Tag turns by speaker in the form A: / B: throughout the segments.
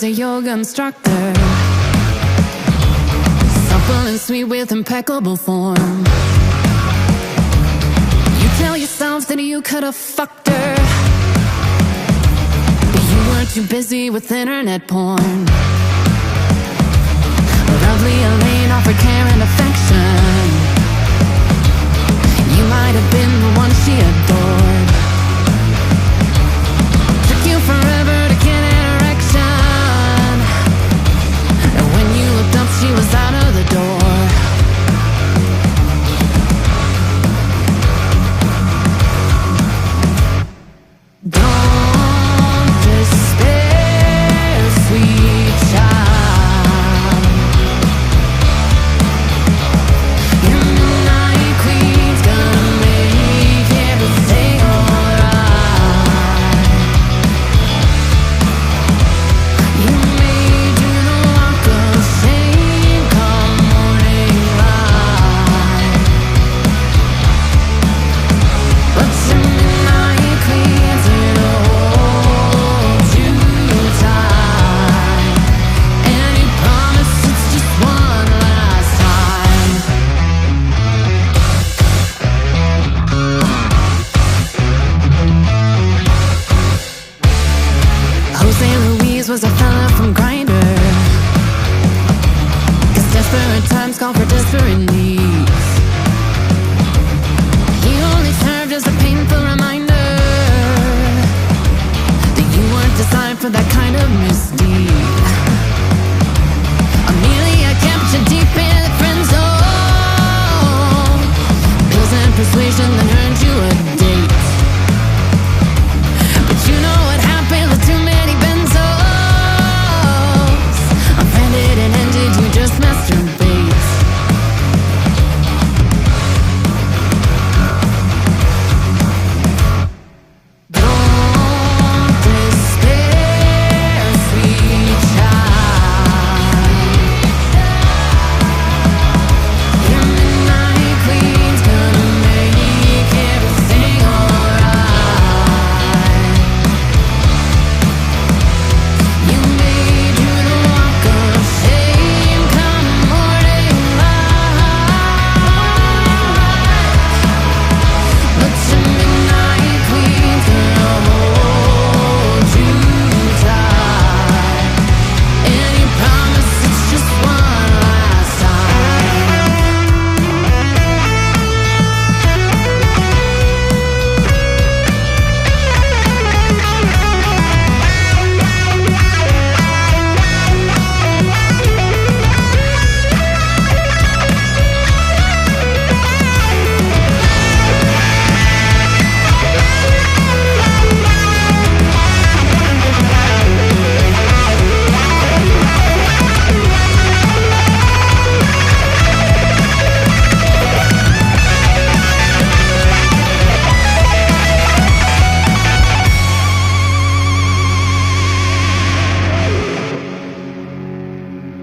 A: was a yoga instructor, supple and sweet with impeccable form. You tell yourself that you could have fucked her, but you were too busy with internet porn. Lovely Elaine offered care and affection. You might have been the one she adored. Took you forever to get an erection, and when you looked up she was out of the door. Don't despair, sweet child. Your midnight queen's gonna make everything alright. You may do the walk of shame come morning light, but your midnight queen's gonna hold you tight, and he promised it's just one last time. Jose Luis was a fella from Grindr, 'cause desperate times call for desperate needs. He only served as a painful reminder that you weren't designed for that kind of misdeed. Amelia kept you deep in the friend zone, pills and persuasion that earned you a date. But you know what happened with too many benzos? Offended and ended, you just masturbate. Don't despair, sweet child. Your midnight queen's gonna make everything alright. You may do the walk of shame come morning light, but your midnight queen's gonna hold you tight, and he promised it's just one last time.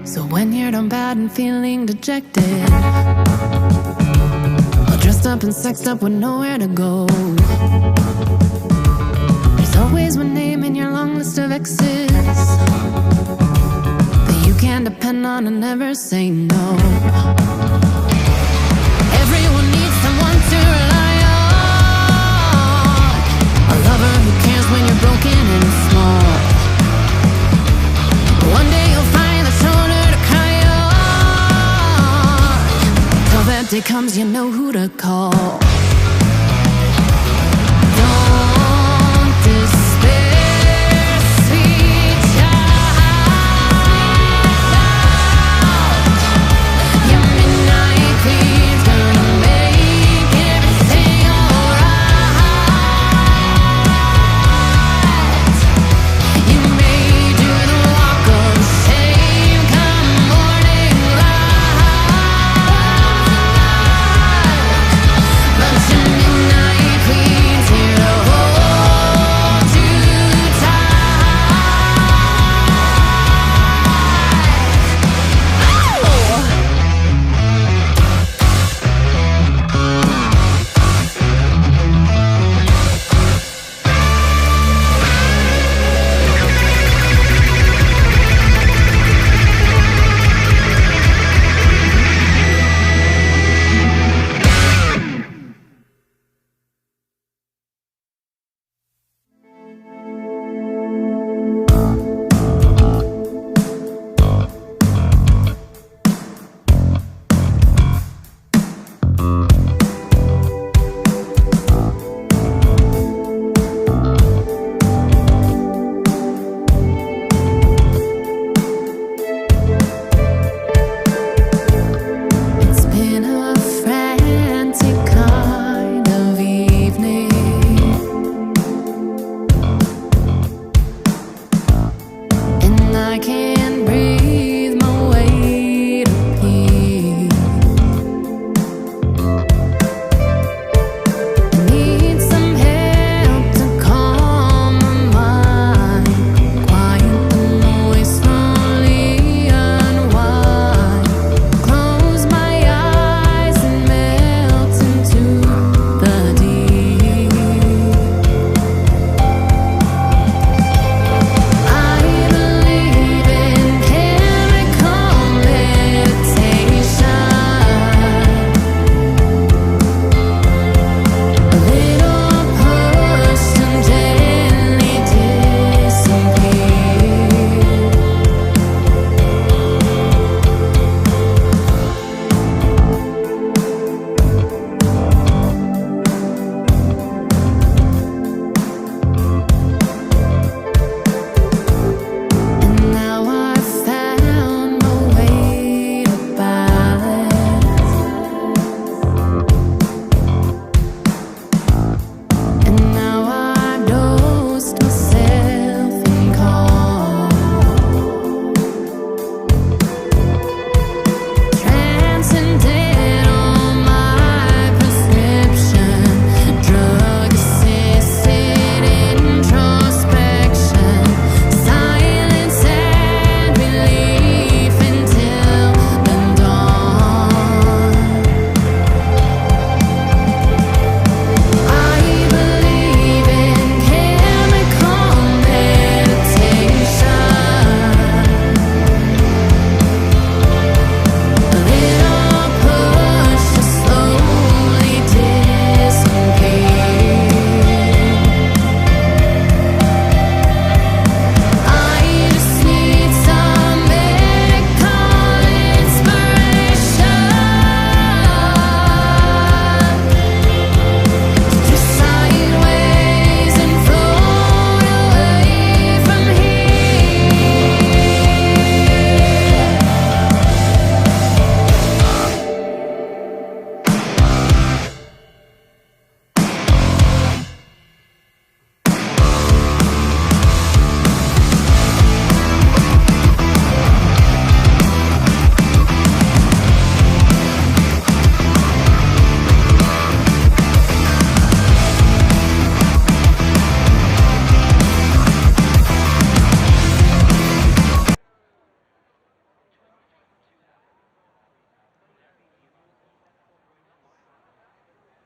A: So when you're done bad and feeling dejected, all dressed up and sexed up with nowhere to go, there's always one name in your long list of exes that you can depend on and never say no. Everyone needs someone to rely on, a lover who cares when you're broken and small. One day you'll find the shoulder to cry on. Till that day comes, you know who to call. Don't despair, sweet child.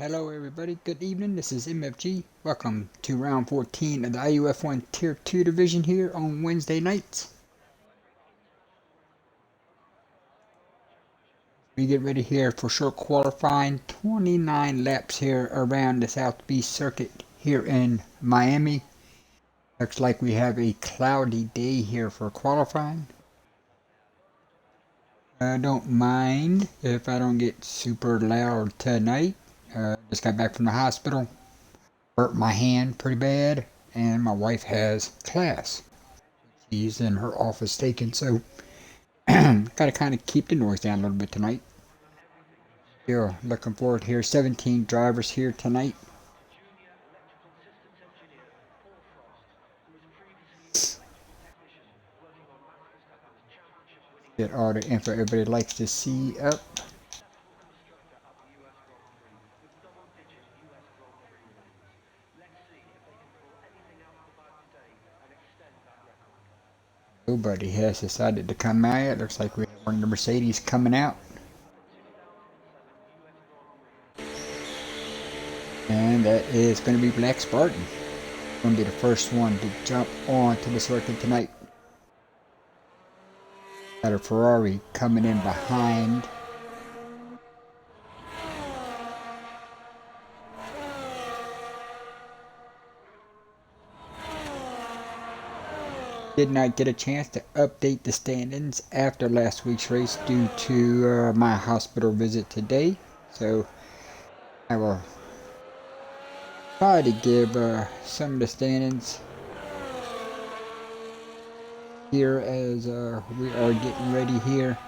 B: Hello everybody, good evening, this is MFG. Welcome to round 14 of the IUF1 Tier 2 division here on Wednesday nights. We get ready here for short qualifying, 29 laps here around the South Beach circuit here in Miami. Looks like we have a cloudy day here for qualifying. I don't mind if I don't get super loud tonight. Just got back from the hospital. Hurt my hand pretty bad, and my wife has class. She's in her office taking, so gotta kind of keep the noise down a little bit tonight. Yeah, looking forward here. 17 drivers here tonight. Get all the info everybody likes to see up. Nobody has decided to come out. Looks like we have one of the Mercedes coming out. And that is going to be Black Spartan. Going to be the first one to jump on to the circuit tonight. Got a Ferrari coming in behind. Did not get a chance to update the standings after last week's race due to my hospital visit today. So I will try to give some of the standings here as we are getting ready here.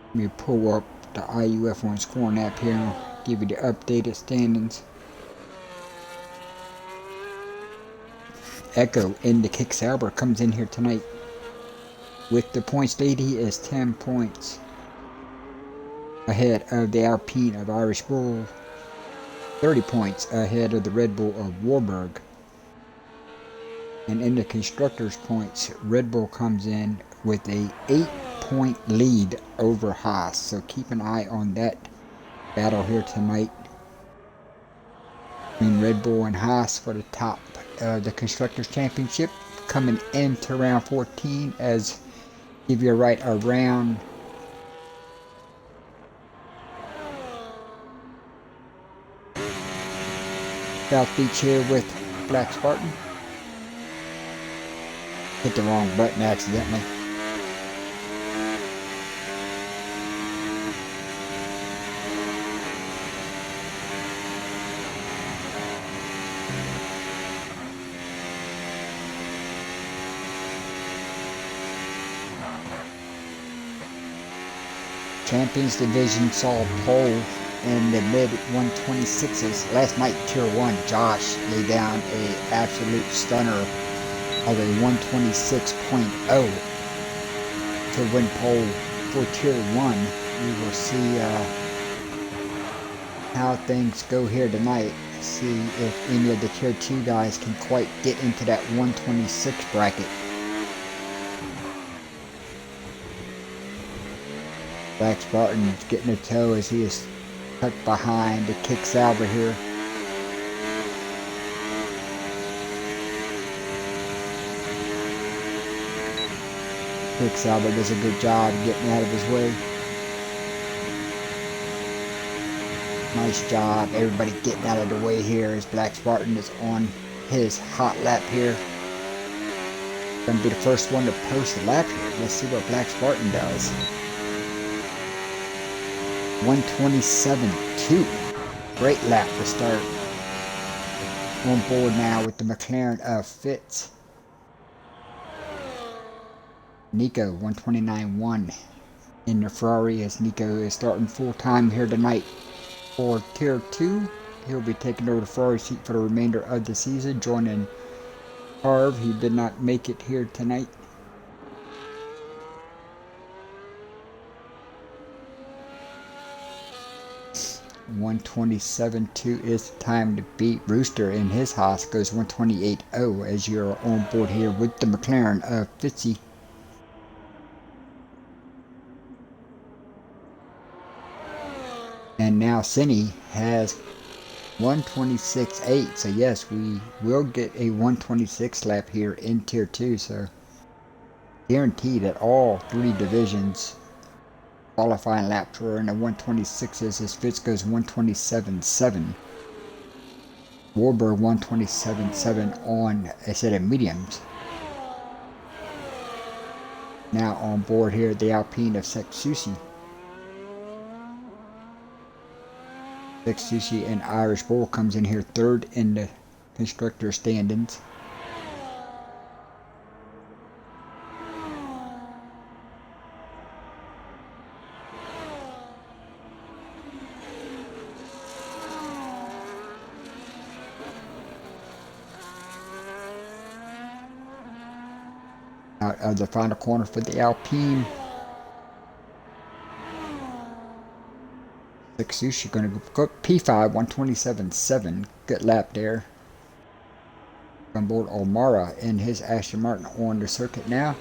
B: Let me pull up the IUF1 scoring app here and give you the updated standings. Echo in the Kick Sauber comes in here tonight with the points lead. He is 10 points ahead of the Alpine of Irish Bull, 30 points ahead of the Red Bull of Warburg. And in the constructors' points, Red Bull comes in with a 8-point lead over Haas. So keep an eye on that battle here tonight between Red Bull and Haas for the top of the constructors' championship. Coming into round 14 as give you right around South Beach here with Black Spartan. Hit the wrong button accidentally. Champions Division saw pole in the mid 126s. Last night, Tier 1, Josh laid down an absolute stunner of a 126.0 to win pole for Tier 1. We will see how things go here tonight. See if any of the Tier 2 guys can quite get into that 126 bracket. Black Spartan is getting a toe as he is tucked behind the Kick Sauber here. Kick Sauber does a good job getting out of his way. Nice job, everybody getting out of the way here as Black Spartan is on his hot lap here. Gonna be the first one to post a lap here. Let's see what Black Spartan does. 127.2. Great lap to start. On board now with the McLaren of Fitz. Nico 129.1 in the Ferrari as Nico is starting full time here tonight for Tier 2. He'll be taking over the Ferrari seat for the remainder of the season, joining Harv. He did not make it here tonight. $127.2 is the time to beat. Rooster in his Haas goes 128.0 as you're on board here with the McLaren of Fitzy. And now Cine has 126.8. So yes, we will get a 126 lap here in Tier 2. So guarantee that all 3 divisions qualifying laps were in the 126s as Fitz goes 127.7. Warburg 127.7 on a set of mediums. Now on board here the Alpine of Seksushi. Seksushi and Irish Bull comes in here third in the constructor standings. Out of the final corner for the Alpine. Seksushi going to go P5 127.7. Good lap there. On board O'Mara in his Aston Martin on the circuit now.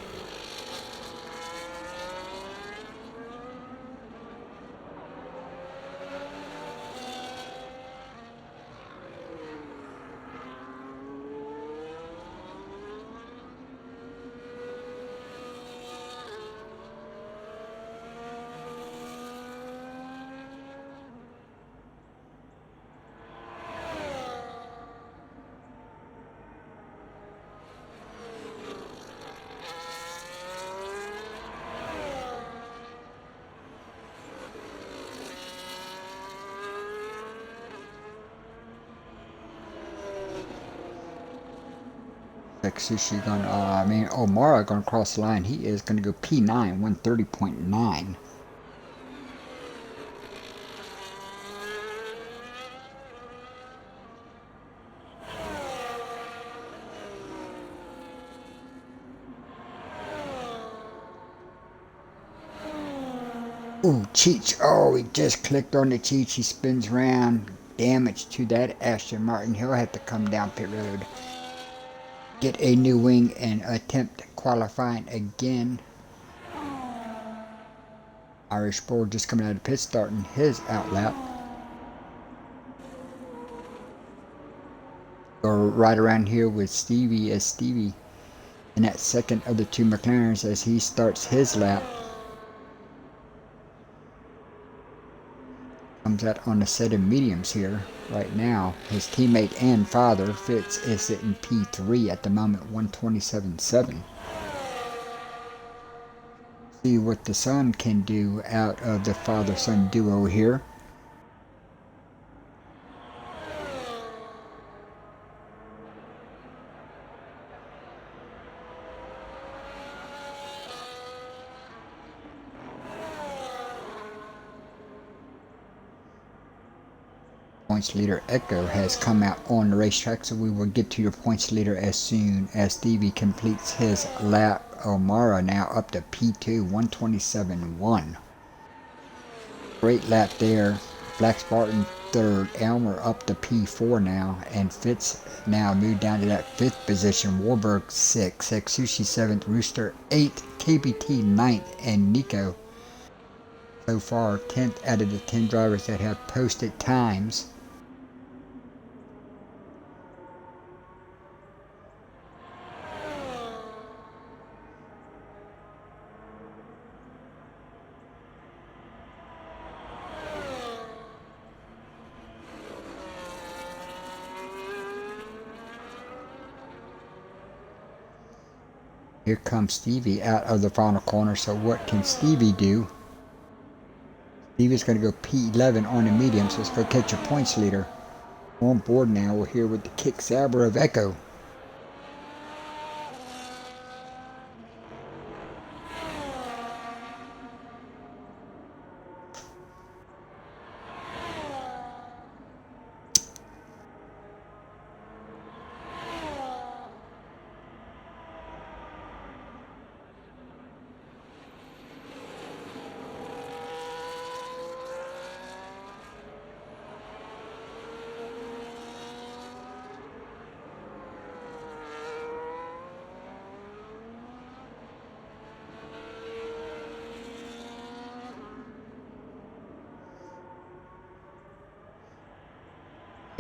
B: Seksushi going O'Mara going to cross the line. He is going to go P9 130.9. Ooh, Cheech. Oh, he just clicked on the Cheech. He spins around. Damage to that Aston Martin. He'll have to come down pit road. Get a new wing and attempt qualifying again. Irish Bull just coming out of pit starting his outlap. Or right around here with Stevie as Stevie in that second of the 2 McLarens as he starts his lap. Comes out on a set of mediums here right now. His teammate and father, Fitz, is sitting P3 at the moment, 127.7. See what the son can do out of the father-son duo here. Points leader Echo has come out on the racetrack, so we will get to your points leader as soon as Stevie completes his lap. O'Mara now up to P2 127.1. Great lap there. Black Spartan third, Elmer up to P4 now, and Fitz now moved down to that 5th position. Warburg 6th, Seksushi 7th, Rooster 8th, KBT 9th, and Nico so far 10th out of the 10 drivers that have posted times. Here comes Stevie out of the final corner, so what can Stevie do? Stevie's going to go P11 on the medium, so let's go catch a points leader. On board now, we're here with the kick saber of Echo.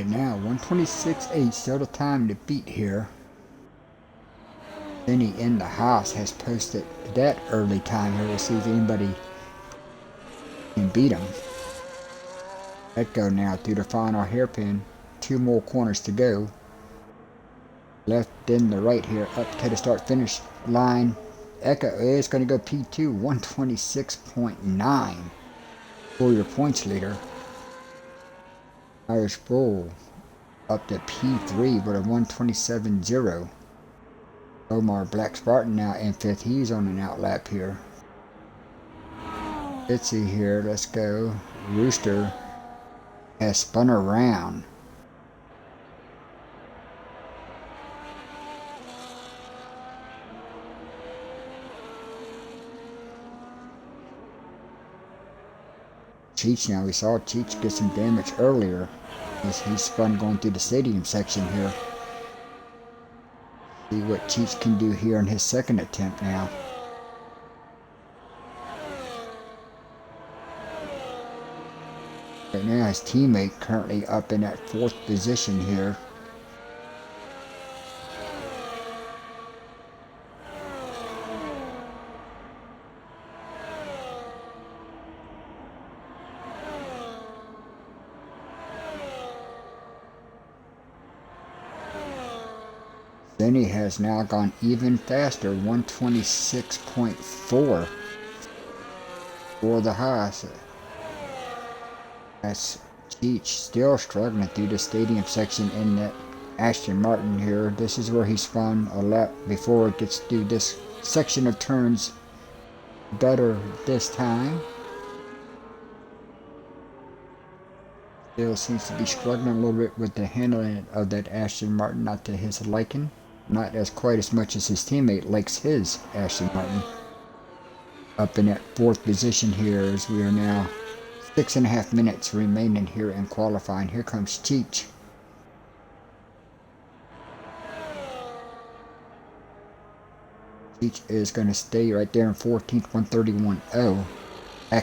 B: And now 126.8, still the time to beat here. Benny in the house has posted that early time here. We'll see if anybody can beat him. Let go now through the final hairpin. 2 more corners to go. Left then the right here up to the start finish line. Echo is going to go P2 126.9 for your points leader. Irish Bull up to P3 with a 127.0. Omar Black Spartan now in 5th. He's on an outlap here. Let's see here. Let's go. Rooster has spun around. Cheech now. We saw Cheech get some damage earlier as he spun going through the stadium section here. See what Cheech can do here in his second attempt now. Right now his teammate currently up in that 4th position here. Benny has now gone even faster, 126.4 for the Haas. That's Cheech still struggling through the stadium section in that Aston Martin here. This is where he spun a lap before it gets through this section of turns better this time. Still seems to be struggling a little bit with the handling of that Aston Martin, not to his liking. Not as quite as much as his teammate likes his Aston Martin. Up in that 4th position here as we are now 6.5 minutes remaining here in qualifying. Here comes Cheech. Cheech is going to stay right there in 14th, 131.0.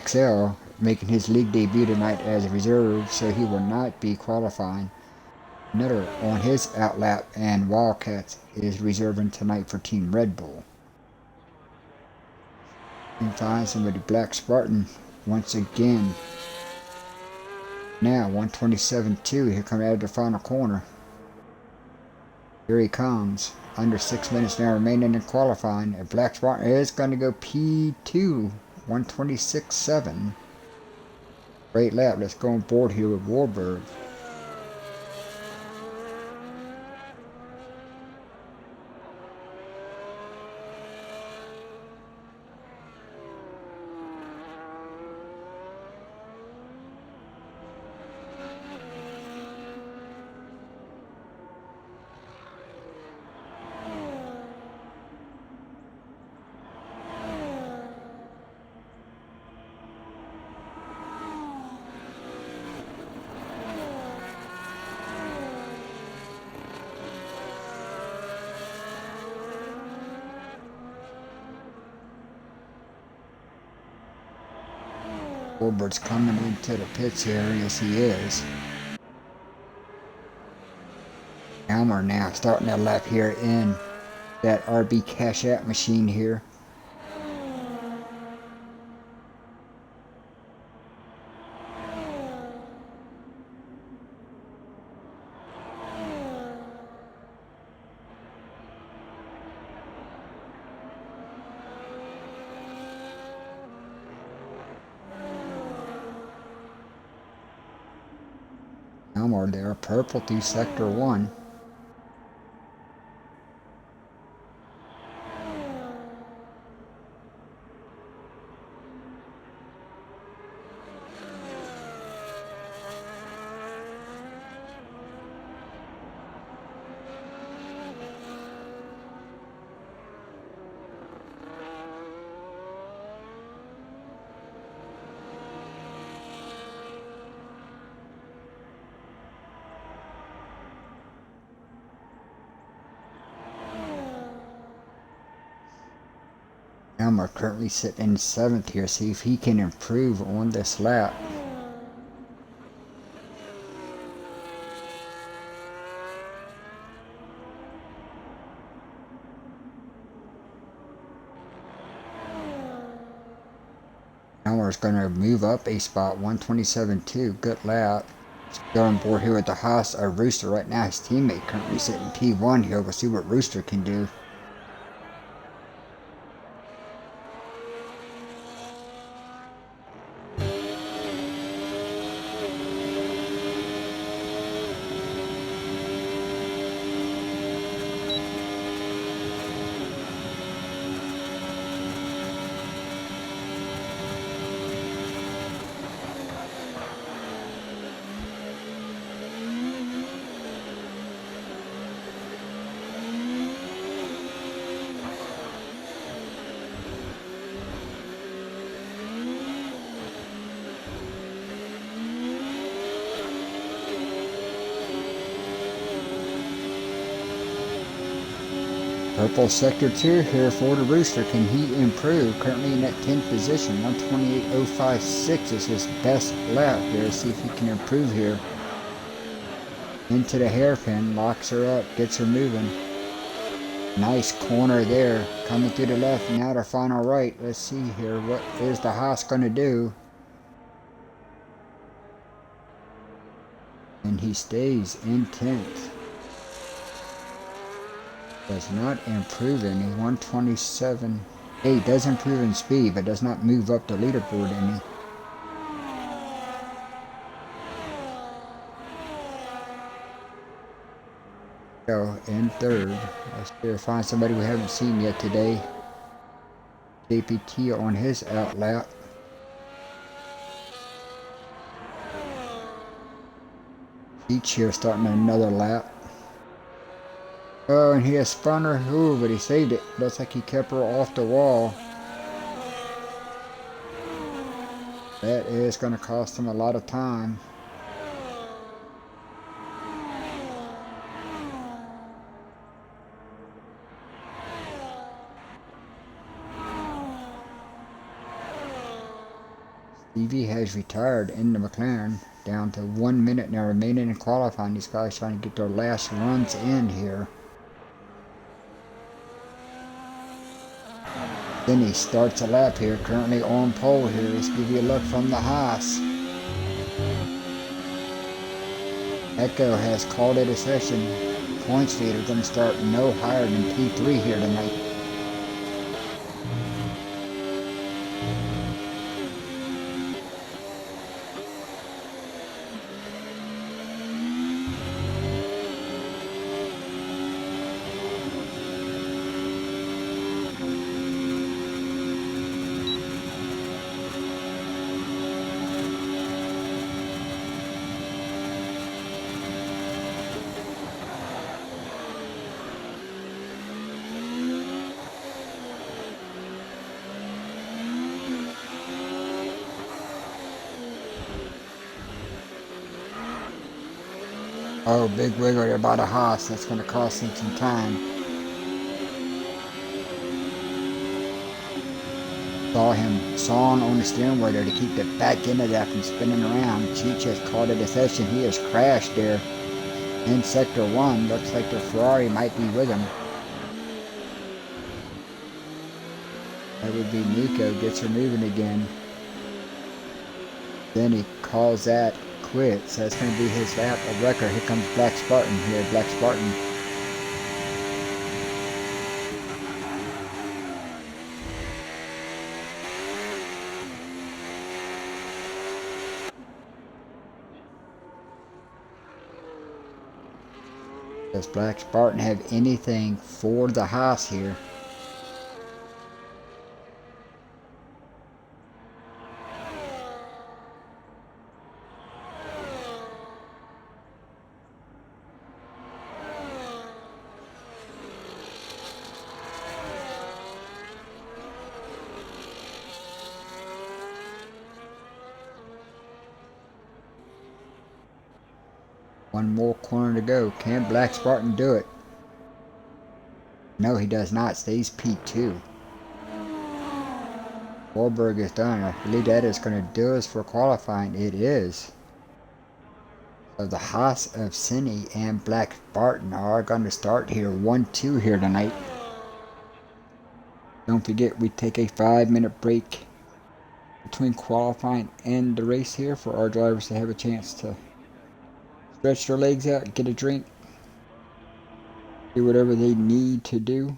B: XL making his league debut tonight as a reserve, so he will not be qualifying. Nutter on his outlap, and Wildcats is reserving tonight for Team Red Bull. And find somebody. Black Spartan once again. Now 127.2. Here come out of the final corner. Here he comes. Under 6 minutes now remaining in qualifying. And Black Spartan is going to go P2 126.7. Great lap. Let's go on board here with Warburg. Warburg's coming into the pits here. Yes, he is. Elmer now starting that lap here in that RB Cash App machine here. Elmer there, purple through sector 1. Elmer currently sitting in 7th here. See if he can improve on this lap. is going to move up a spot, 127.2. Good lap. Go on board here with the Haas Rooster right now. His teammate currently sitting P1 here. We'll see what Rooster can do. Purple Sector 2 here for the Rooster. Can he improve? Currently in that 10th position. 128.056 is his best lap here. Let's see if he can improve here. Into the hairpin. Locks her up. Gets her moving. Nice corner there. Coming through the left. Now the final right. Let's see here. What is the Haas going to do? And he stays in 10th. Does not improve any. 127. He does improve in speed, but does not move up the leaderboard any. So in third. Let's try to find somebody we haven't seen yet today. JPT on his out lap. Each here starting another lap. Oh, and he has spun her. Ooh, but he saved it. Looks like he kept her off the wall. That is going to cost him a lot of time. DIV has retired in the McLaren. Down to 1 minute now remaining in qualifying. These guys trying to get their last runs in here. Then he starts a lap here, currently on pole here. Let's give you a look from the Haas. Echo has called it a session. Points leader going to start no higher than P3 here tonight. Oh, big wiggle there by the Haas. That's going to cost him some time. Saw him sawing on the steering wheel there to keep the back end of that from spinning around. Cheech has called it a session. He has crashed there in Sector 1. Looks like the Ferrari might be with him. That would be Nico. Gets her moving again. Then he calls that quits. That's going to be his lap of record. Here comes Black Spartan here. Black Spartan. Does Black Spartan have anything for the Haas here? One more corner to go. Can Black Spartan do it? No, he does not. Stays P2. Wahlberg is done. I believe that is going to do us for qualifying. It is. So the Haas of Cine and Black Spartan are going to start here. 1-2 here tonight. Don't forget, we take a 5-minute break. between qualifying and the race here for our drivers to have a chance to stretch their legs out, get a drink, do whatever they need to do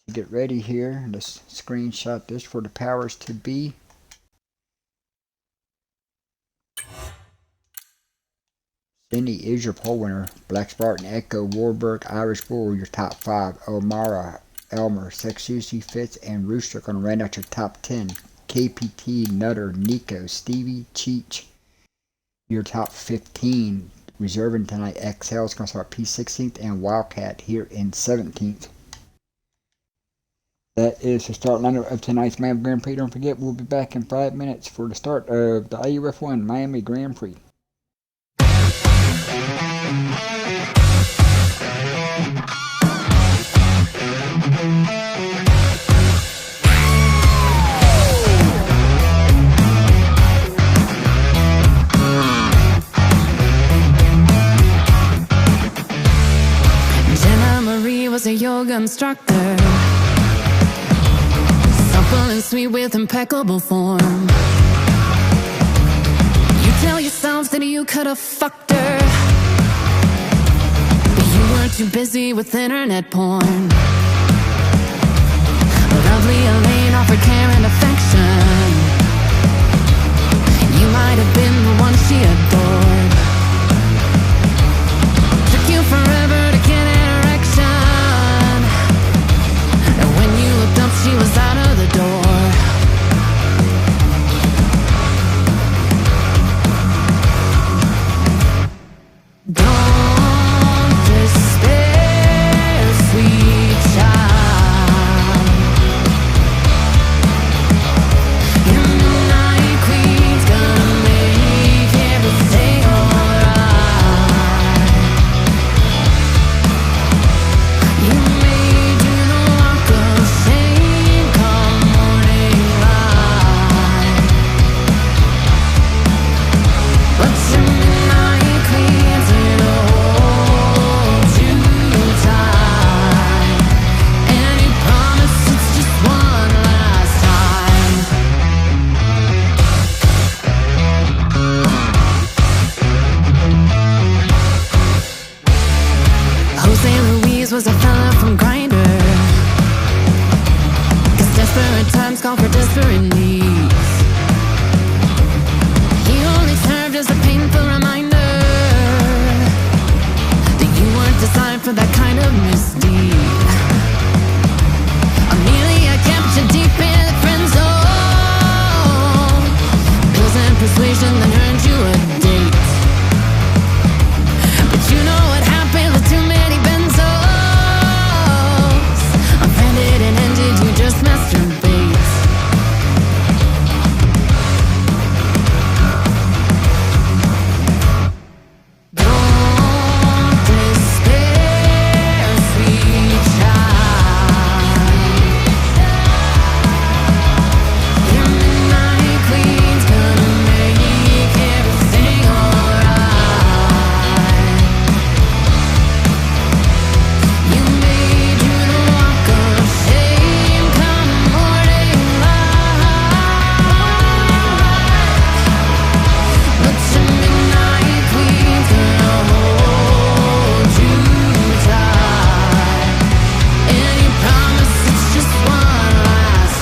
B: to get ready here. Let's screenshot this for the powers to be. Cindy is your pole winner. Black Spartan, Echo, Warburg, Irish Bull, your top 5. Omara, Elmer, Sex Susie, Fitz, and Rooster going to round out your top 10. KPT, Nutter, Nico, Stevie, Cheech, your top 15. Reserving tonight, XL is going to start P16th, and Wildcat here in 17th. That is the start lineup of tonight's Miami Grand Prix. Don't forget, we'll be back in 5 minutes for the start of the IUF1 Miami Grand Prix.
A: Was a yoga instructor, supple and sweet with impeccable form. You tell yourself that you could have fucked her, but you were too busy with internet porn. Lovely Elaine offered care and affection. You might have been the one she adored. Took you forever to get an erection. She was out of the door. Don't despair, sweet child. Your midnight queen's gonna make everything alright. You made you the walk of shame. Was a fella from Grindr, 'cause desperate times call for desperate needs. He only served as a painful reminder that you weren't designed for that kind of misdeed. Amelia kept you deep in the friend zone. Pills and persuasion that earned you a date. But you know what happened with too many benzos. And ended, you just masturbate. Don't despair, sweet child. Your midnight queen's gonna make everything alright. You made you the walk of shame come morning light. But your midnight queen's gonna hold you tight, and you promise it's just one last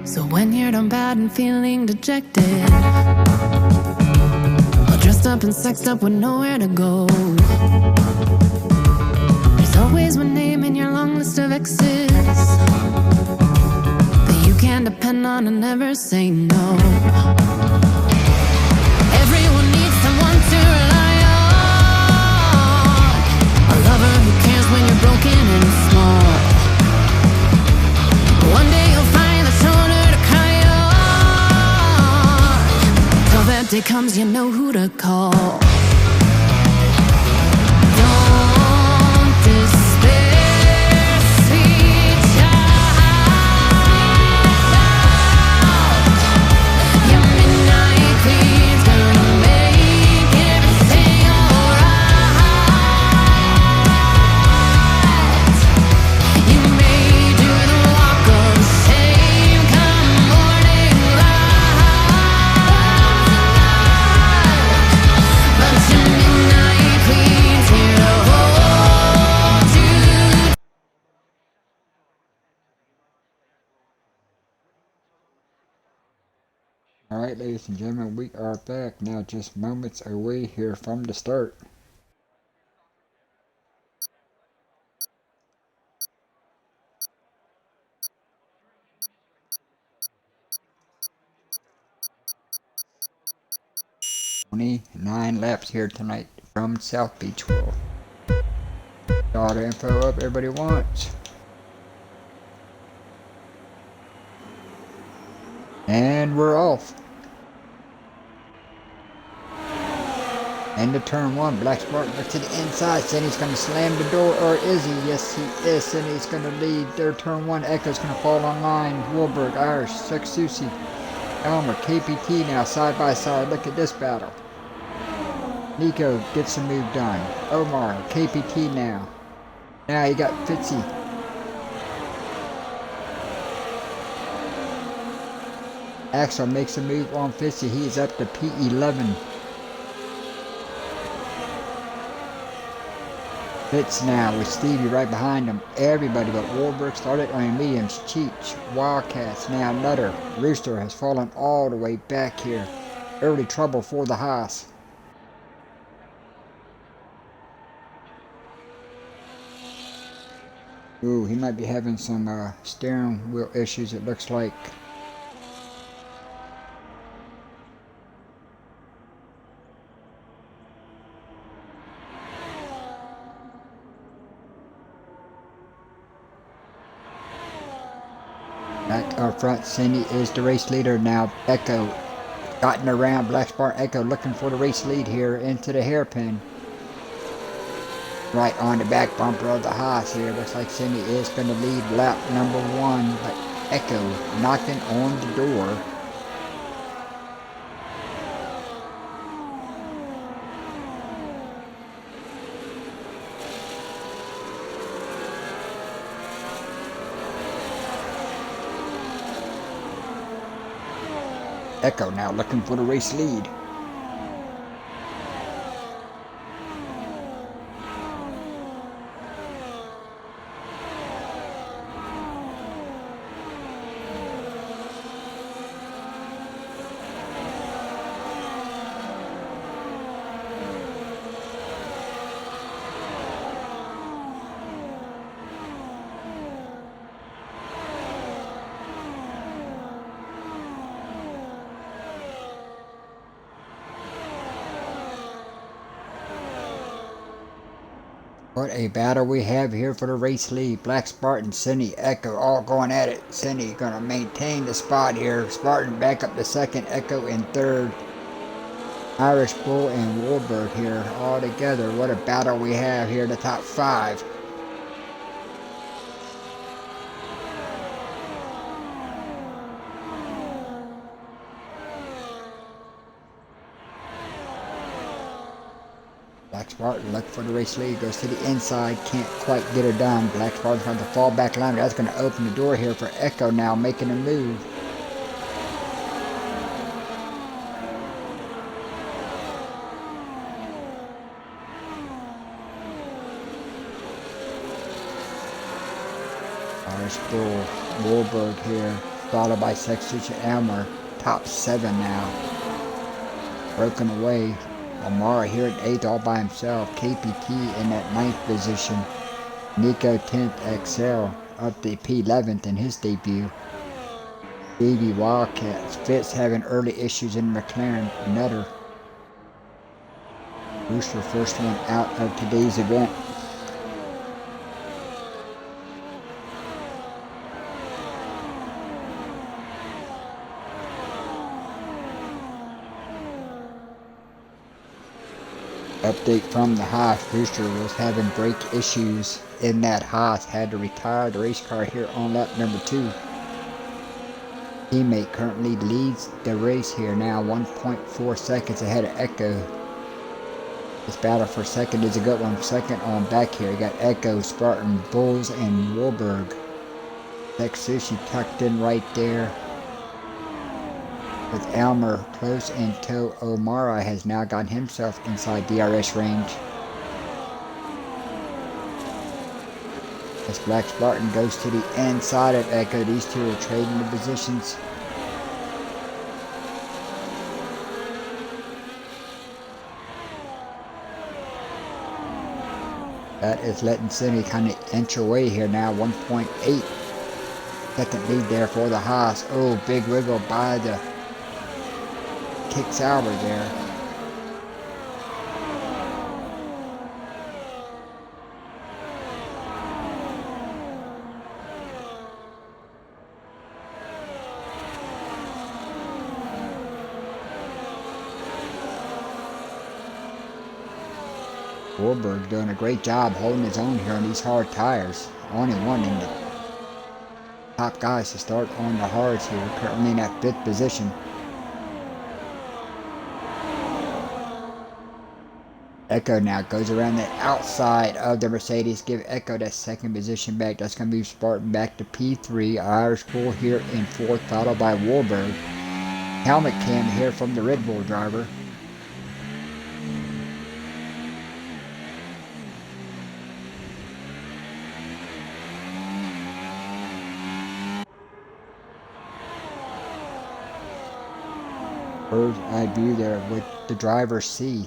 A: So when you're done bad and feeling dejected, all dressed up and sexed up with nowhere to go, there's always one name in your long list of exes that you can depend on and never say no. even know who to call. Don't despair, sweet child. Your midnight queen's gonna make everything alright. You may do the walk of shame come morning light, but your midnight queen's here to hold you.
B: Alright, ladies and gentlemen, we are back now, just moments away here from the start. "29 laps here tonight from South Beach World." All the info up everybody wants. And we're off. Into turn one, Black Spartan looks to the inside. Cindy's going to slam the door, or is he? Yes, he is. Cindy's going to lead their turn one. Echo's going to fall on line. Wilberg, Irish, Susi, Elmer, KPT now side by side. Look at this battle. Nico gets the move done. Omar, KPT now. Now you got Fitzy. Axel makes a move on Fitzy. He is up to P11. Fitz now with Stevie right behind him. Everybody but Warburg started on mediums. Cheech, Wildcats, now Nutter. Rooster has fallen all the way back here. Early trouble for the Haas. Ooh, he might be having some steering wheel issues, it looks like. Back up front, Cindy is the race leader now. Echo gotten around Black Spartan. Echo looking for the race lead here into the hairpin. Right on the back bumper of the Haas here. Looks like Cindy is going to lead lap number one, but Echo knocking on the door. Echo now looking for the race lead. What a battle we have here for the race lead. Black Spartan, Cindy, Echo all going at it. Cindy going to maintain the spot here. Spartan back up to second, Echo in third. Irish Bull and Warburg here all together. What a battle we have here, the top five. Black Spartan looking for the race lead, goes to the inside, can't quite get her done. Black Spartan's going to fall back line. That's going to open the door here for Echo now, making a move. Irish Bull, Warburg here, followed by Sextution Elmer, top 7 now. Broken away. Amara here at 8th all by himself. KPT in that 9th position. Nico 10th XL up to P11th in his debut. Baby Wildcats. Fitz having early issues in McLaren. Nutter. Rooster first one out of today's event. Update from the Haas booster was having brake issues in that Haas. Had to retire the race car here on lap number 2. Teammate currently leads the race here now, 1.4 seconds ahead of Echo. This battle for second is a good one. Second on back here, you got Echo, Spartan, Bulls, and Warburg. Next Sushi tucked in right there with Elmer close in tow. O'Mara has now gotten himself inside DRS range. As Black Spartan goes to the inside of Echo, these two are trading the positions. That is letting Simi kind of inch away here now, 1.8 second lead there for the Haas. Oh, big wiggle by the Kick Sauber there. Warburg doing a great job holding his own here on these hard tires. Only one in the top guys to start on the hards here, currently in that 5th position. Echo now goes around the outside of the Mercedes, give Echo that 2nd position back. That's going to move Spartan back to P3. Irish Bull here in 4th, followed by Warburg. Helmet cam here from the Red Bull driver. Bird's eye view there with the driver C.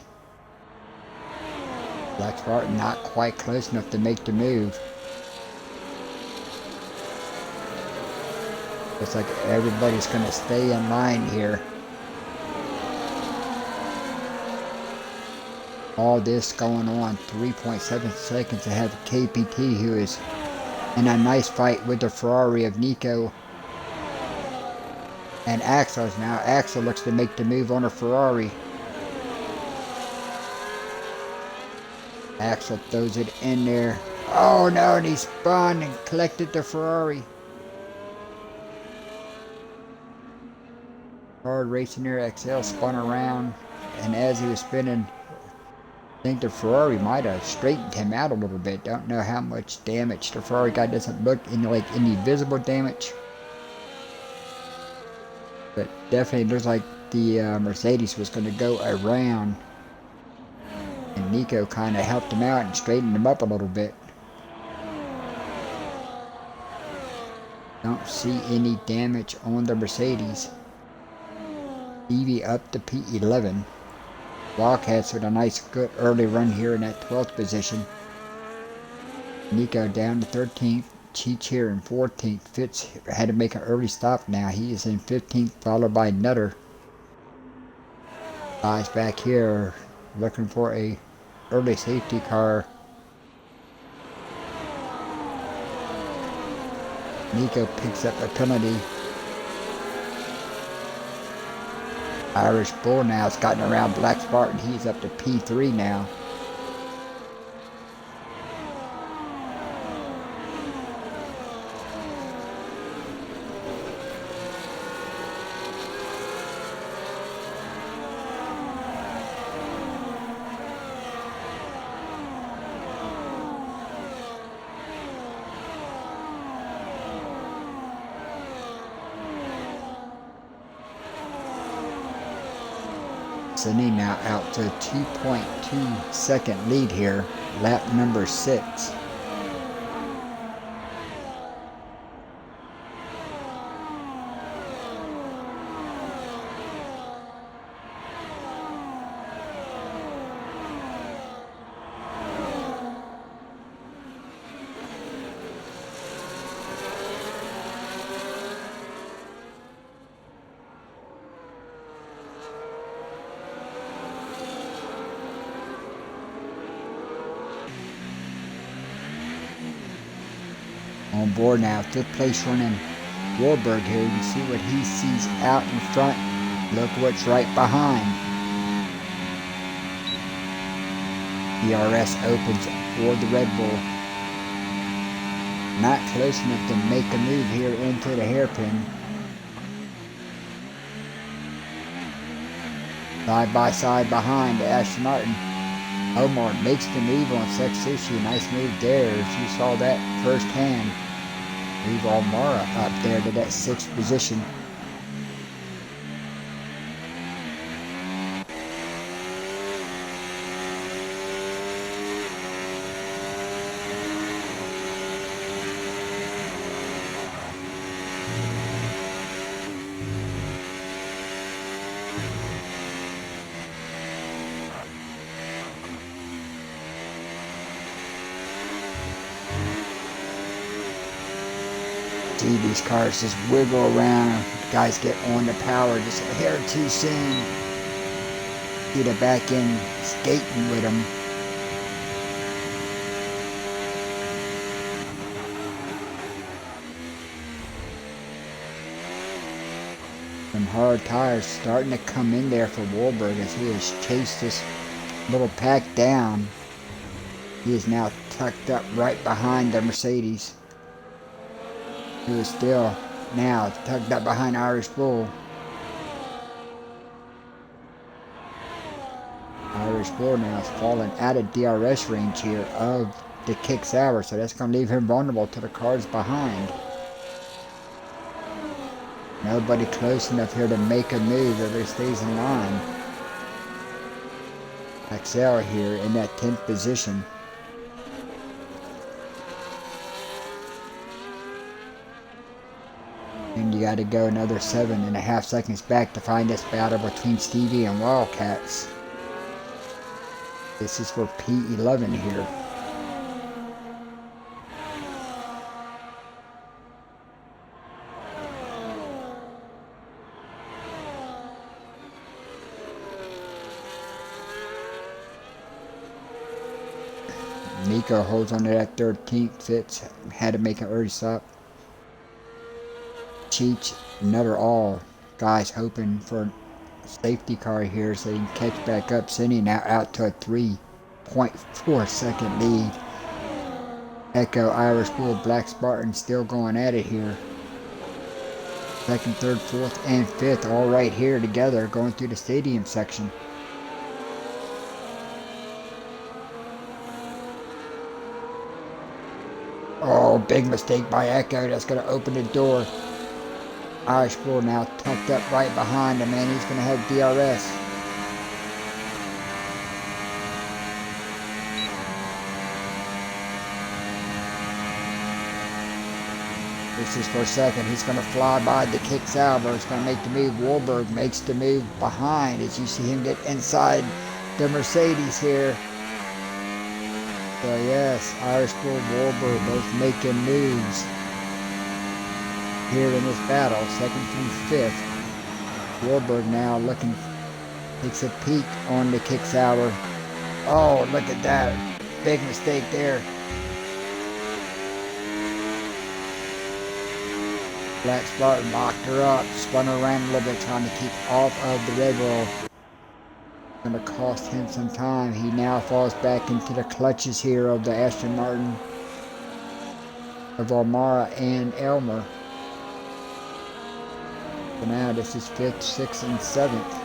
B: Black Spartan not quite close enough to make the move. Looks like everybody's going to stay in line here. All this going on 3.7 seconds ahead of KPT, who is in a nice fight with the Ferrari of Nico and Axel's now. Axel looks to make the move on a Ferrari. Axel throws it in there. Oh no, and he spun and collected the Ferrari. Hard racing there. Axel spun around, and as he was spinning, I think the Ferrari might have straightened him out a little bit. Don't know how much damage the Ferrari guy, doesn't look like any visible damage. But definitely looks like the Mercedes was going to go around. And Nico kind of helped him out and straightened him up a little bit. Don't see any damage on the Mercedes. DIV up to P11. Wildcats with a nice good early run here in that 12th position. Nico down to 13th. Cheech here in 14th. Fitz had to make an early stop now. He is in 15th, followed by Nutter. Guys back here looking for a early safety car. Nico picks up a penalty. Irish Bull now has gotten around Black Spartan. He's up to P3 now. Sydney now out to 2.2 second lead here, lap number 6. On board now, 5th place running Warburg here. You see what he sees out in front. Look what's right behind. DRS opens for the Red Bull. Not close enough to make a move here into the hairpin. Side by side behind Aston Martin. Omar makes the move on Sex Sushi. Nice move there. If you saw that firsthand. Move Almara up there to that 6th position. See these cars just wiggle around. Guys get on the power just a hair too soon. See the back end skating with them. Some hard tires starting to come in there for Wahlberg as he has chased this little pack down. He is now tucked up right behind the Mercedes. He is still now tucked up behind Irish Bull. Irish Bull now is falling out of DRS range here of the kick Sauber, so that's going to leave him vulnerable to the cars behind. Nobody close enough here to make a move. Everybody stays in line. Axel here in that 10th position. And you got to go another 7.5 seconds back to find this battle between Stevie and Wildcats. This is for P11 here. Nico holds on to that 13th. Fitz had to make an early stop. Cheech, another all. Guys hoping for a safety car here so they can catch back up. Cindy now out to a 3.4 second lead. Echo, Irish Bull, Black Spartan still going at it here. 2nd, 3rd, 4th, and 5th all right here together going through the stadium section. Oh, big mistake by Echo. That's going to open the door. Irish Bull now tucked up right behind him, and he's going to have DRS. This is for 2nd. He's going to fly by the kick Sauber. He's going to make the move. Wahlberg makes the move behind as you see him get inside the Mercedes here. So yes, Irish Bull, Wahlberg both making moves here in this battle, 2nd through 5th. Wahlberg now looking, takes a peek on the kick Sauber. Oh, look at that. Big mistake there. Black Spartan locked her up, spun her around a little bit trying to keep off of the Red Bull. Going to cost him some time. He now falls back into the clutches here of the Aston Martin of Almara and Elmer. So now this is 5th, 6th, and 7th.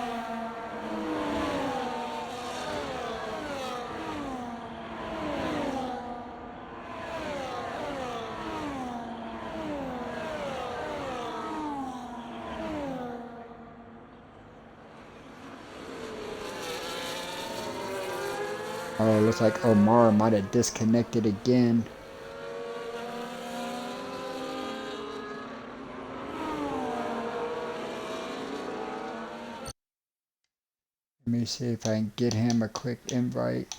B: Oh, looks like Omar might have disconnected again. Let me see if I can get him a quick invite.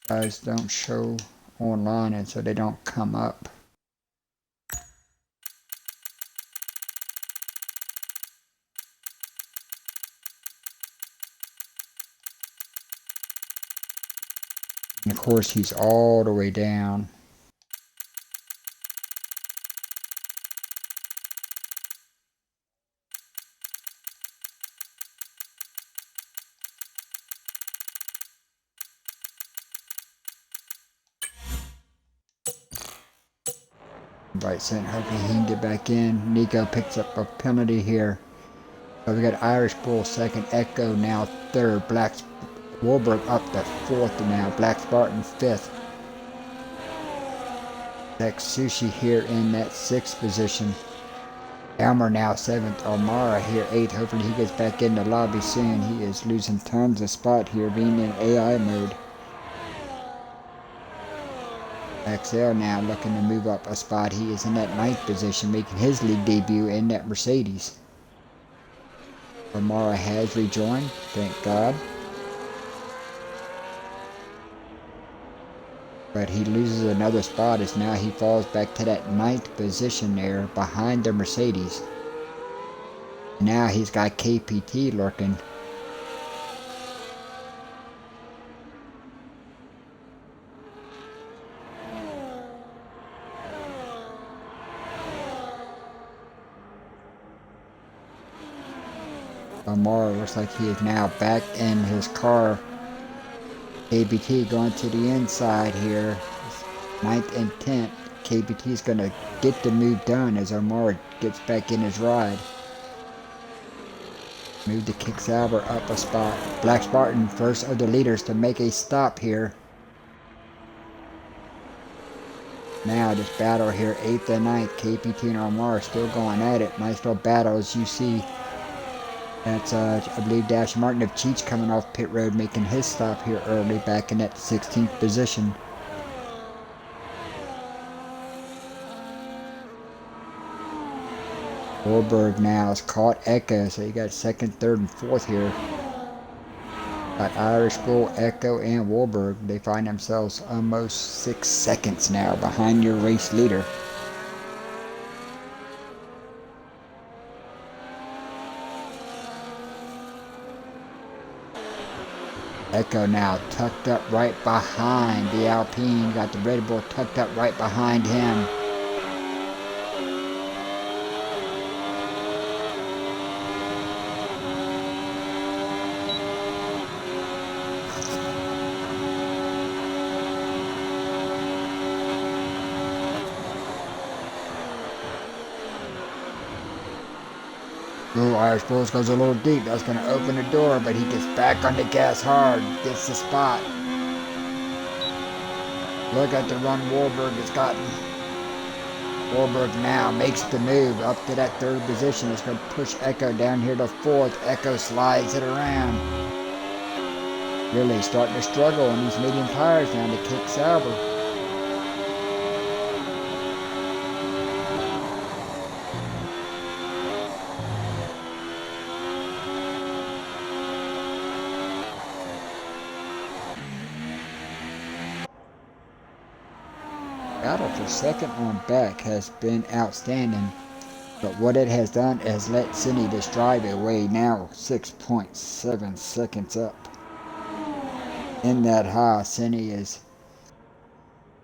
B: Guys don't show online and so they don't come up. And of course he's all the way down. Right sent. Hopefully he can get back in. Nico picks up a penalty here. So we got Irish Bull second, Echo now third, Warburg up to fourth now, Black Spartan fifth. Next Sushi here in that sixth position. Elmer now seventh, Omara here eighth. Hopefully he gets back in the lobby soon. He is losing tons of spot here being in AI mode. XL now looking to move up a spot. He is in that ninth position, making his league debut in that Mercedes. Omara has rejoined, thank God. But he loses another spot as now he falls back to that ninth position there behind the Mercedes. Now he's got KPT lurking. Amara looks like he is now back in his car. KBT going to the inside here. 9th and 10th. KBT is going to get the move done as Amara gets back in his ride. Move the Kick Salver up a spot. Black Spartan, first of the leaders to make a stop here. Now this battle here, 8th and 9th. KPT and Amara still going at it. Nice little battle as you see. That's, I believe, Dash Martin of Cheech coming off pit road, making his stop here early, back in that 16th position. Warburg now has caught Echo, so you got second, third, and fourth here. Got Irish Bull, Echo, and Warburg. They find themselves almost 6 seconds now behind your race leader. Echo now tucked up right behind the Alpine. Got the Red Bull tucked up right behind him. Ooh, Irish Bulls goes a little deep. That's going to open the door, but he gets back on the gas hard. Gets the spot. Look at the run Warburg has gotten. Warburg now makes the move up to that third position. It's going to push Echo down here to fourth. Echo slides it around. Really starting to struggle on these medium tires now to Kick Salver. Battle for second on back has been outstanding, but what it has done is let Cindy just drive away now 6.7 seconds up. In that high, Cindy is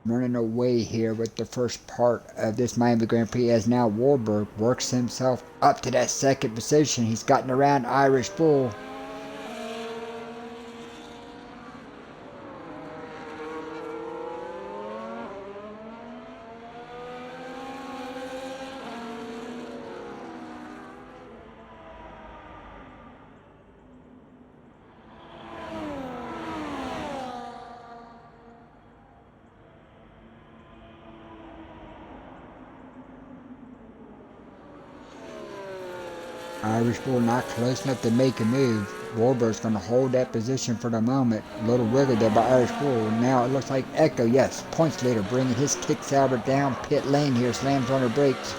B: running away here with the first part of this Miami Grand Prix as now Warburg works himself up to that second position. He's gotten around Irish Bull. Irish Bull not close enough to make a move. Warburg's going to hold that position for the moment. A little wiggle there by Irish Bull. Now it looks like Echo, yes, points later, bringing his Kick Salver down pit lane here. Slams on her brakes.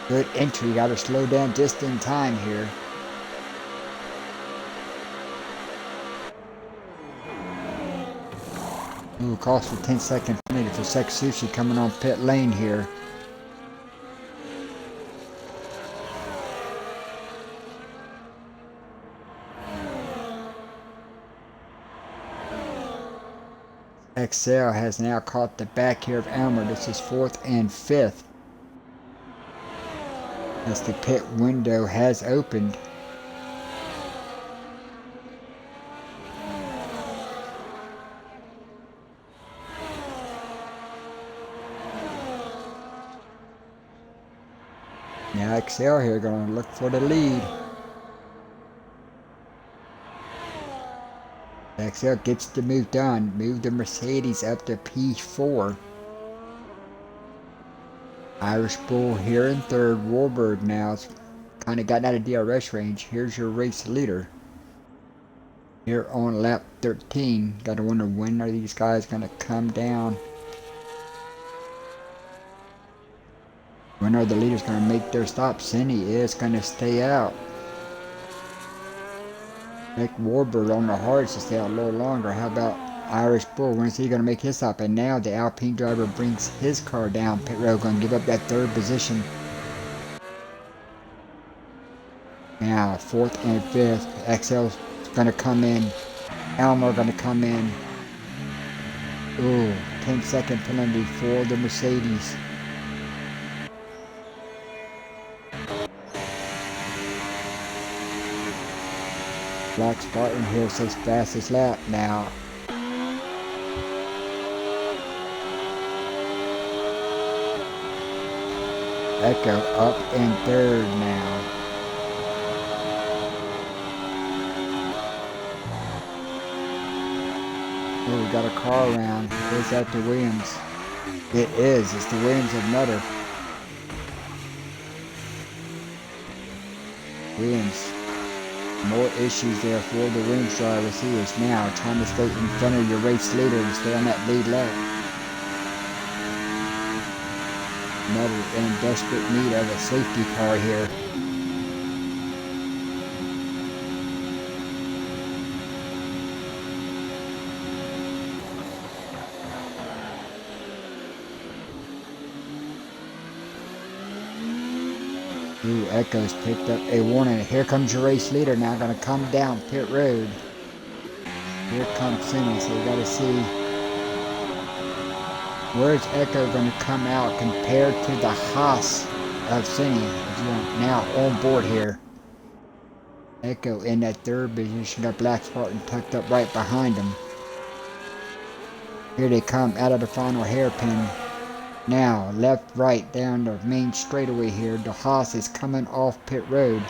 B: Good entry. Got to slow down just in time here. Ooh, cost for 10-second penalty for Sex Sushi coming on pit lane here. XL has now caught the back here of Elmer. This is 4th and 5th. As the pit window has opened. Now XL here gonna look for the lead. XL gets the move done. Move the Mercedes up to P4. Irish Bull here in third. Warburg now kind of gotten out of DRS range. Here's your race leader. Here on lap 13. Gotta wonder when are these guys gonna come down. When are the leaders gonna make their stop? Cindy is gonna stay out. Nick Warburg on the hards to stay out a little longer. How about Irish Bull? When is he going to make his stop? And now the Alpine driver brings his car down pit road, going to give up that third position. Now fourth and fifth. XL's going to come in. Elmer going to come in. Ooh, 10-second penalty for the Mercedes. Black Spartan here says fastest lap now. Echo up in third now. Oh, we got a car around. Is that the Williams? It is. It's the Williams of Nutter. Williams. More issues there for the Williams drivers. He is now trying to stay in front of your race leader and stay on that lead lap. Nutter in desperate need of a safety car here. Ooh, Echo's picked up a warning. Here comes your race leader now, gonna come down pit road. Here comes Cindy, so you gotta see where's Echo gonna come out compared to the Haas of Cindy. Now on board here. Echo in that third position, got Black Spartan tucked up right behind him. Here they come out of the final hairpin. Now, left, right, down the main straightaway here. The Haas is coming off pit road.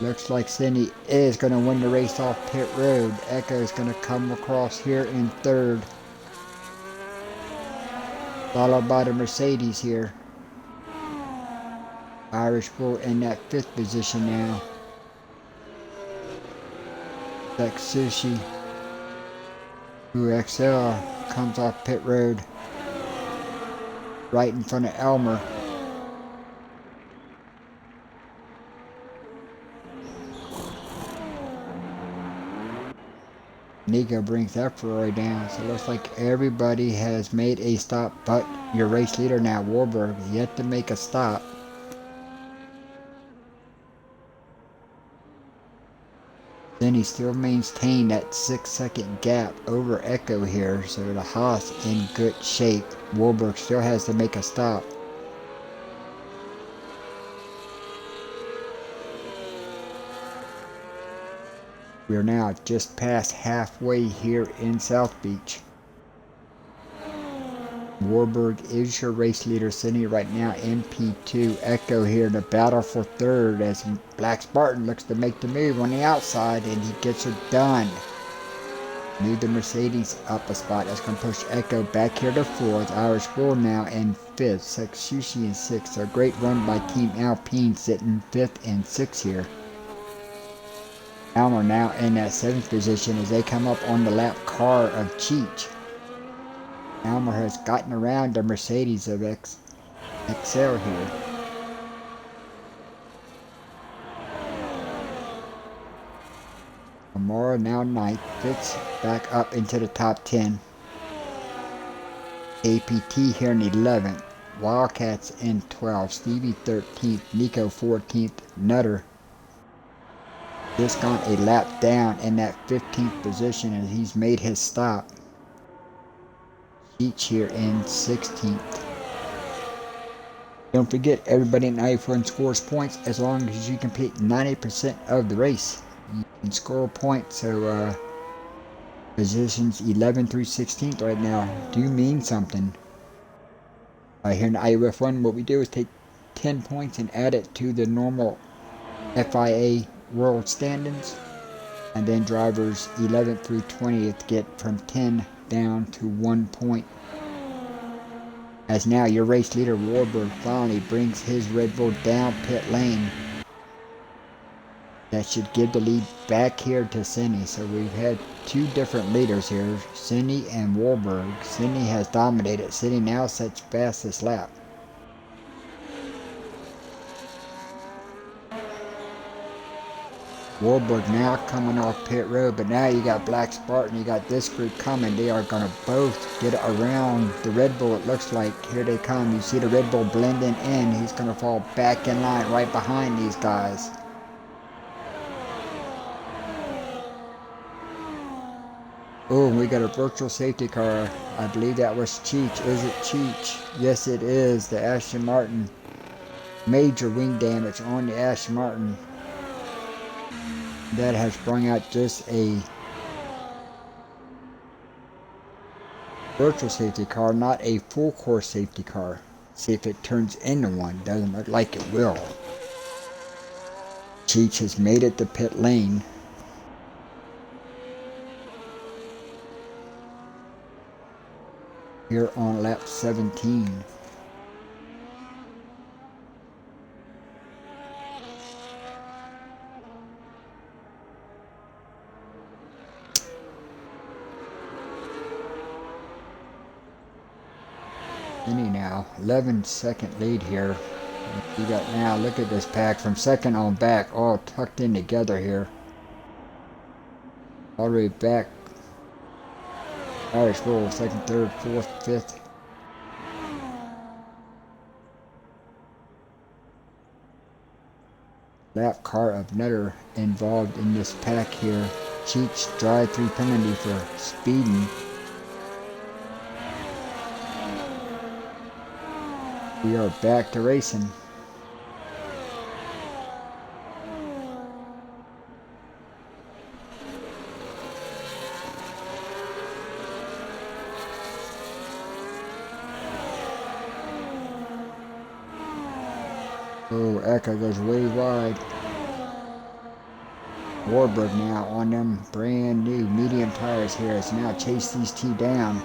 B: Looks like Cindy is going to win the race off pit road. Echo is going to come across here in third. Followed by the Mercedes here. Irish Bull in that fifth position now. Like Sushi. Ooh, XL comes off pit road. Right in front of Elmer. Nico brings that Ferrari down, so it looks like everybody has made a stop but your race leader now, Warburg, yet to make a stop. Then he still maintained that 6-second gap over Echo here, so the Haas in good shape. Warburg still has to make a stop. We are now just past halfway here in South Beach. Warburg is your race leader, sitting right now in P2. Echo here to battle for third as Black Spartan looks to make the move on the outside, and he gets it done. Move the Mercedes up a spot. That's going to push Echo back here to fourth. Irish Bull now in fifth. Sushi in sixth. A great run by Team Alpine, sitting fifth and sixth here. Elmer now in that seventh position as they come up on the lap car of Cheech. Elmer has gotten around the Mercedes of XL here. Amora now ninth, fits back up into the top 10. APT here in 11th. Wildcats in 12th. Stevie 13th. Nico 14th. Nutter just gone a lap down in that 15th position as he's made his stop. Each here in 16th. Don't forget, everybody in IUF1 scores points as long as you complete 90% of the race. You can score points, so positions 11 through 16th right now do mean something. Here in IUF1, what we do is take 10 points and add it to the normal FIA world standings, and then drivers 11th through 20th get from 10 down to 1 point. As now your race leader Warburg finally brings his Red Bull down pit lane. That should give the lead back here to Senni. So we've had two different leaders here, Senni and Warburg. Senni has dominated. Senni now sets fastest lap. Warburg now coming off pit road, but now you got Black Spartan, you got this group coming. They are going to both get around the Red Bull, it looks like. Here they come. You see the Red Bull blending in. He's going to fall back in line right behind these guys. Oh, we got a virtual safety car. I believe that was Cheech. Is it Cheech? Yes, it is. The Aston Martin. Major wing damage on the Aston Martin. That has sprung out just a virtual safety car, not a full course safety car. See if it turns into one. Doesn't look like it will. Cheech has made it to pit lane. Here on lap 17. Anyhow, 11-second lead here. You got now, look at this pack from second on back, all tucked in together here. All the way back. Irish Bull, second, third, fourth, fifth. Lap car of Nutter involved in this pack here. Cheech drive-through penalty for speeding. We are back to racing. Oh, Echo goes way wide. Warburg now on them brand new medium tires here. It's now chase these two down.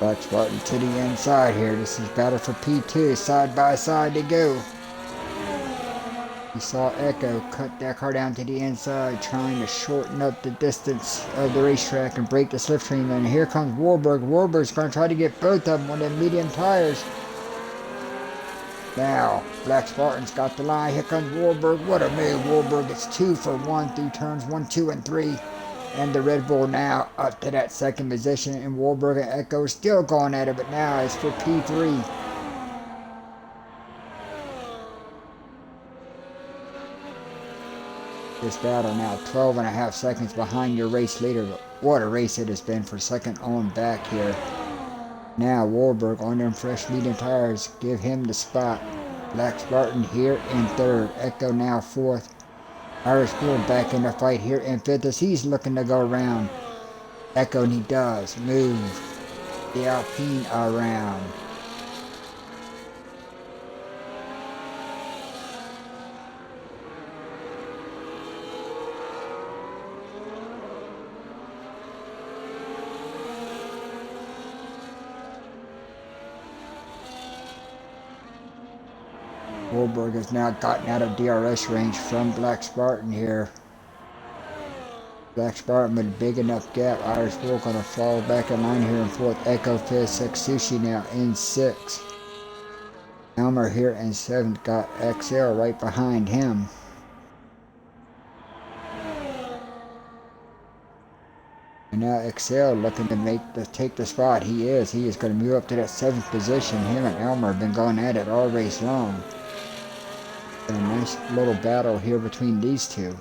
B: Black Spartan to the inside here. This is battle for P2. Side by side to go. You saw Echo cut that car down to the inside, trying to shorten up the distance of the racetrack and break the slipstream. And here comes Warburg. Warburg's going to try to get both of them on them medium tires. Now, Black Spartan's got the line. Here comes Warburg. What a move. Warburg gets 2 for 1 through turns 1, 2, and 3. And the Red Bull now up to that second position. And Warburg and Echo still going at it, but now it's for P3. This battle now 12.5 seconds behind your race leader. But what a race it has been for second on back here. Now Warburg on them fresh medium tires. Give him the spot. Black Spartan here in third. Echo now fourth. Irish Bull back in the fight here in fifth as he's looking to go around. Echo, and he does move the Alpine around. Warburg has now gotten out of DRS range from Black Spartan here. Black Spartan with a big enough gap. Irish Bull gonna fall back in line here in fourth. Echo fifth. Six Sushi now in sixth. Elmer here in seventh. Got XL right behind him. And now XL looking to take the spot. He is going to move up to that seventh position. Him and Elmer have been going at it all race long. And a nice little battle here between these two.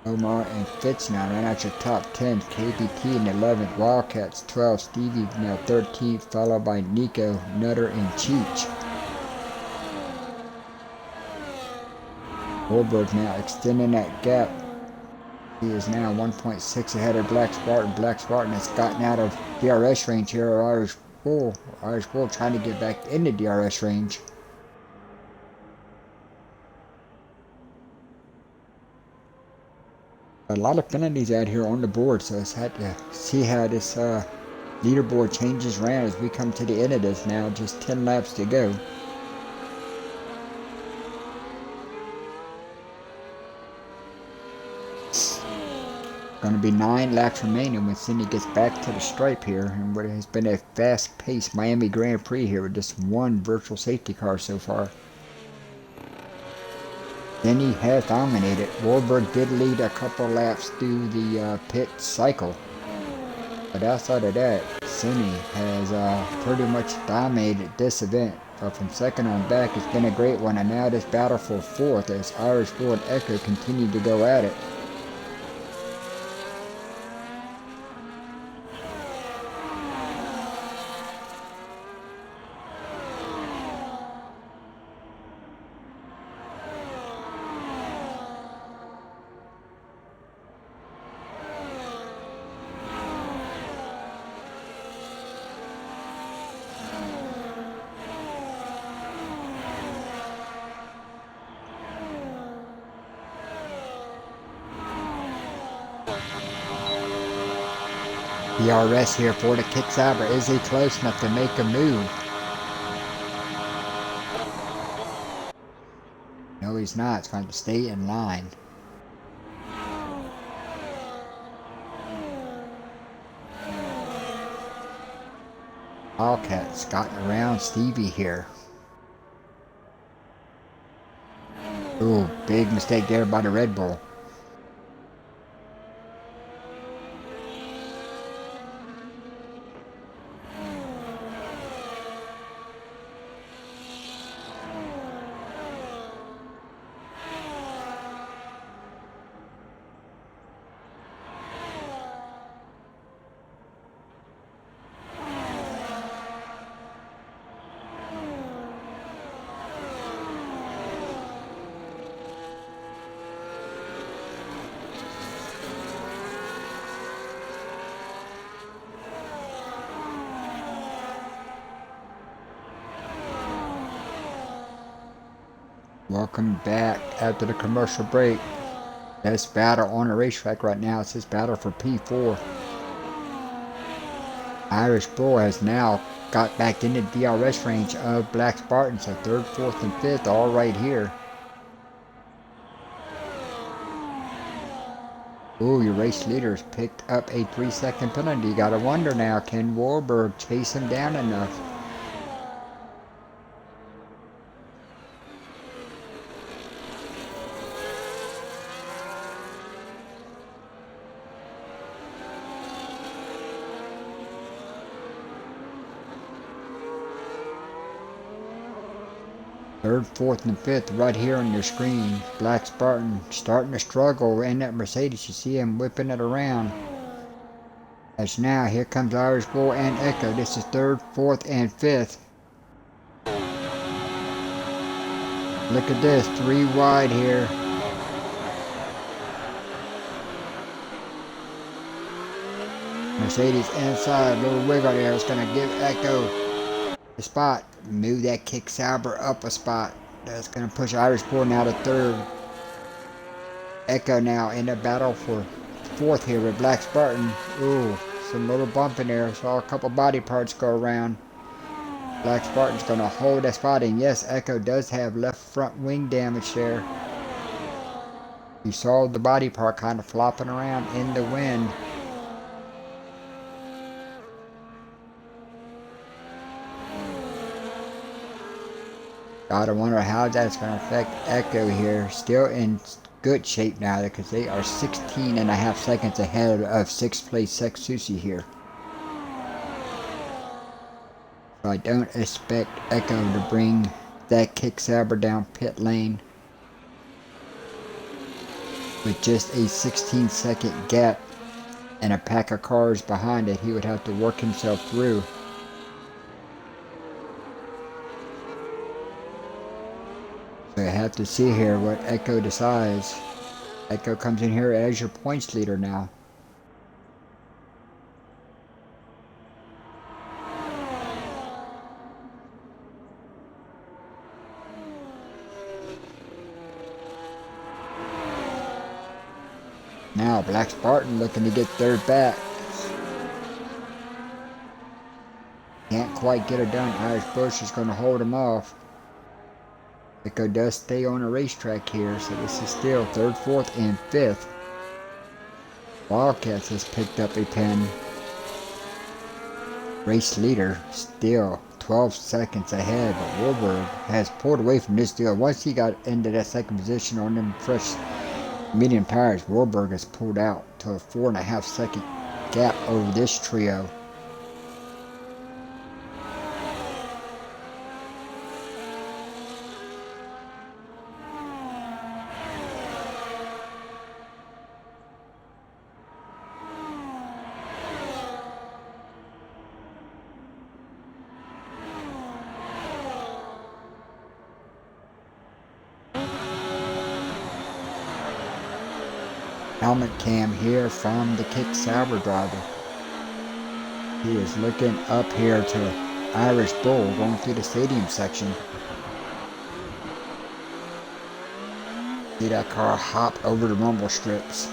B: Omar and Fitz now right out your top 10. KBT in 11th. Wildcats 12. Stevie now 13th. Followed by Nico, Nutter, and Cheech. Warburg now extending that gap. He is now 1.6 ahead of Black Spartan. Black Spartan has gotten out of DRS range here of Irish Bull. Irish Bull trying to get back into DRS range. A lot of penalties out here on the board, so it's had to see how this leaderboard changes around as we come to the end of this now. Just 10 laps to go. Going to be 9 laps remaining when Cindy gets back to the stripe here, and what has been a fast-paced Miami Grand Prix here with just one virtual safety car so far. Cindy has dominated. Warburg did lead a couple laps through the pit cycle, but outside of that, Cindy has pretty much dominated this event. But from second on back, it's been a great one, and now this battle for fourth as Irish Bull and Echo continue to go at it. DRS here for the Kicksabber. Is he close enough to make a move? No, he's not. It's going to stay in line. Wildcats gotten around Stevie here. Ooh, big mistake there by the Red Bull. Welcome back after the commercial break. This battle on the racetrack right now is this battle for P4. Irish Bull has now got back into DRS range of Black Spartan, so 3rd, 4th, and 5th all right here. Ooh, your race leaders picked up a 3-second penalty. You gotta wonder now, can Warburg chase him down enough? Third, 4th, and 5th right here on your screen. Black Spartan starting to struggle in that Mercedes. You see him whipping it around. As now, here comes Irish Bull and Echo. This is 3rd, 4th, and 5th. Look at this, 3 wide here. Mercedes inside, little wiggle there. It's going to give Echo the spot. Move that Kicksabber up a spot. That's going to push Irish Bull now to 3rd. Echo now in the battle for 4th here with Black Spartan. Ooh, some little bump in there. Saw a couple body parts go around. Black Spartan's going to hold that spot, and yes, Echo does have left front wing damage there. You saw the body part kind of flopping around in the wind. Gotta wonder how that's going to affect Echo here. Still in good shape now because they are 16.5 seconds ahead of 6th place Seksushi here. So I don't expect Echo to bring that kick saber down pit lane with just a 16-second gap and a pack of cars behind it. He would have to work himself through. So I have to see here what Echo decides. Echo comes in here as your points leader now. Now Black Spartan looking to get 3rd back. Can't quite get it done. Irish Bush is going to hold him off. Echo does stay on a racetrack here, so this is still 3rd, 4th, and 5th. Wildcats has picked up a pin. Race leader still 12 seconds ahead, but Warburg has pulled away from this deal. Once he got into that 2nd position on them fresh medium tires, Warburg has pulled out to a 4.5 second gap over this trio. Helmet cam here from the kick saber driver. He is looking up here to Irish Bull going through the stadium section. See that car hop over the rumble strips.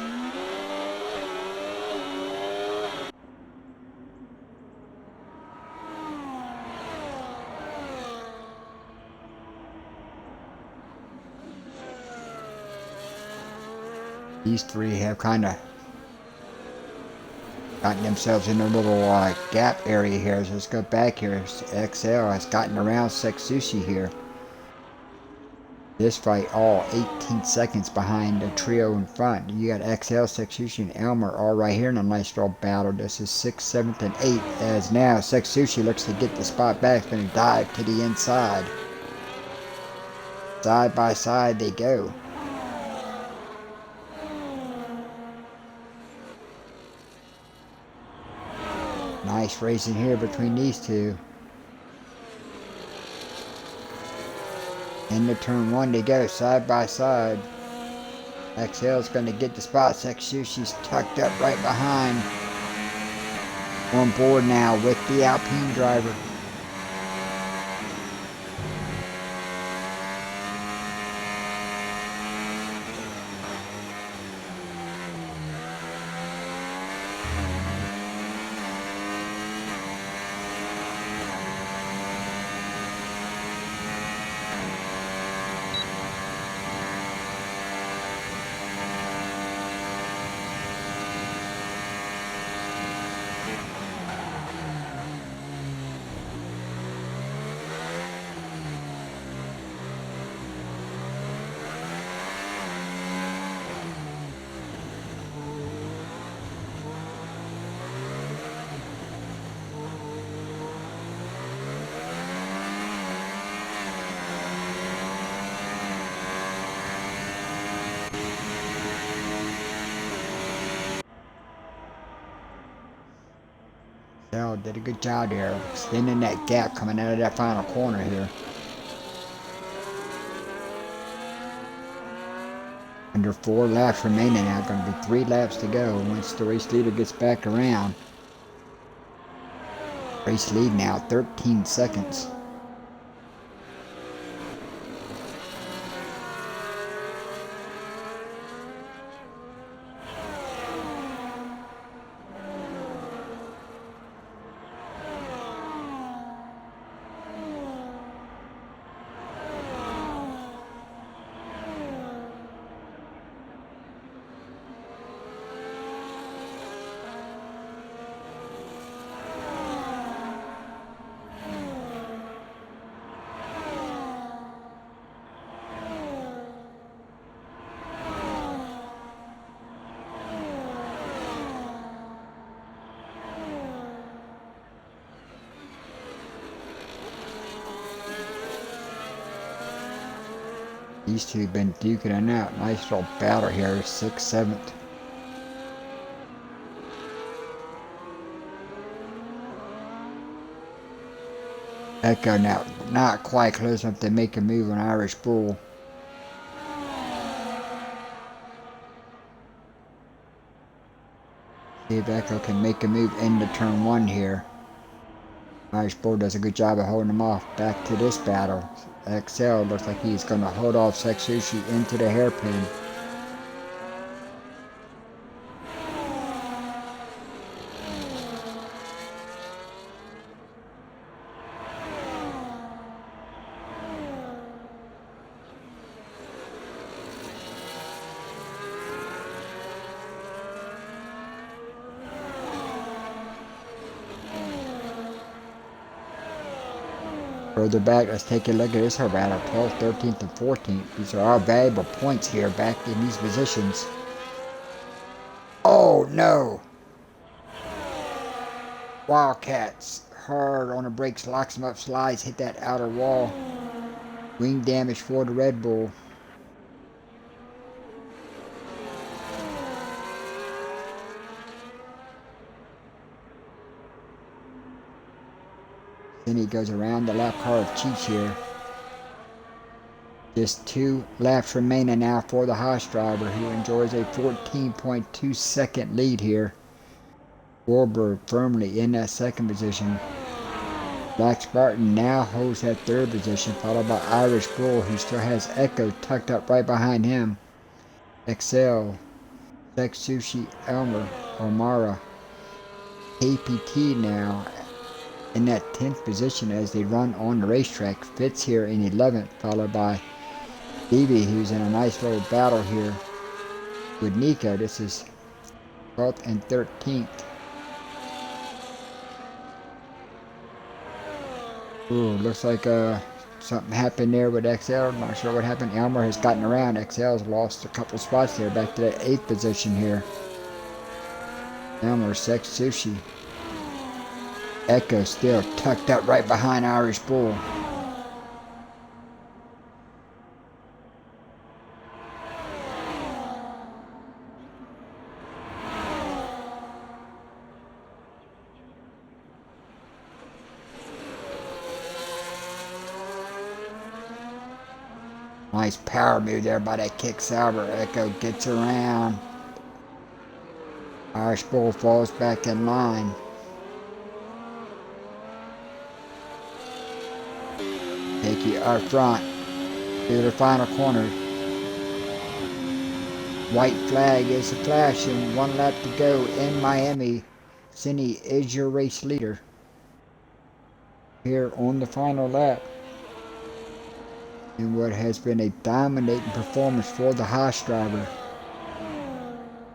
B: These three have kind of gotten themselves in a little gap area here. So let's go back here. XL has gotten around Seksushi here. This fight all 18 seconds behind the trio in front. You got XL, Seksushi, and Elmer all right here in a nice little battle. This is 6th, 7th, and 8th. As now Seksushi looks to get the spot back. It's going to dive to the inside. Side by side they go. Nice racing here between these two. Into turn 1 they go, side by side. XL's going to get the spot. Seksushi's tucked up right behind. On board now with the Alpine driver. Did a good job there, extending that gap coming out of that final corner here. Under 4 laps remaining now, going to be 3 laps to go once the race leader gets back around. Race lead now 13 seconds. these two have been duking it out. Nice little battle here, 6th, 7th. Echo now, not quite close enough to make a move on Irish Bull. See if Echo can make a move into turn 1 here. Irish Bull does a good job of holding him off. Back to this battle. XL looks like he's going to hold off Sex Sushi into the hairpin. Further back, let's take a look at this battle. 12th, 13th, and 14th. These are all valuable points here back in these positions. Oh no! Wildcats. Hard on the brakes, locks them up, slides, hit that outer wall. Wing damage for the Red Bull. Then he goes around the lap car of Cheech here. Just 2 laps remaining now for the Haas driver, who enjoys a 14.2 second lead here. Warburg firmly in that 2nd position. Black Spartan now holds that 3rd position, followed by Irish Bull, who still has Echo tucked up right behind him. XL, Sex Sushi, Elmer, Omara, KPT now in that 10th position as they run on the racetrack. Fitz here in 11th, followed by DIV, who's in a nice little battle here with Nico. This is 12th and 13th. Ooh, looks like something happened there with XL. Not sure what happened. Elmer has gotten around. XL's lost a couple spots there. Back to that 8th position here. Elmer, Sex Sushi. Echo still tucked up right behind Irish Bull. Nice power move there by that kick Sauber. Echo gets around. Irish Bull falls back in line. Take you up front to the final corner. White flag is flashing. 1 lap to go in Miami. Cindy is your race leader here on the final lap. In what has been a dominating performance for the Haas driver.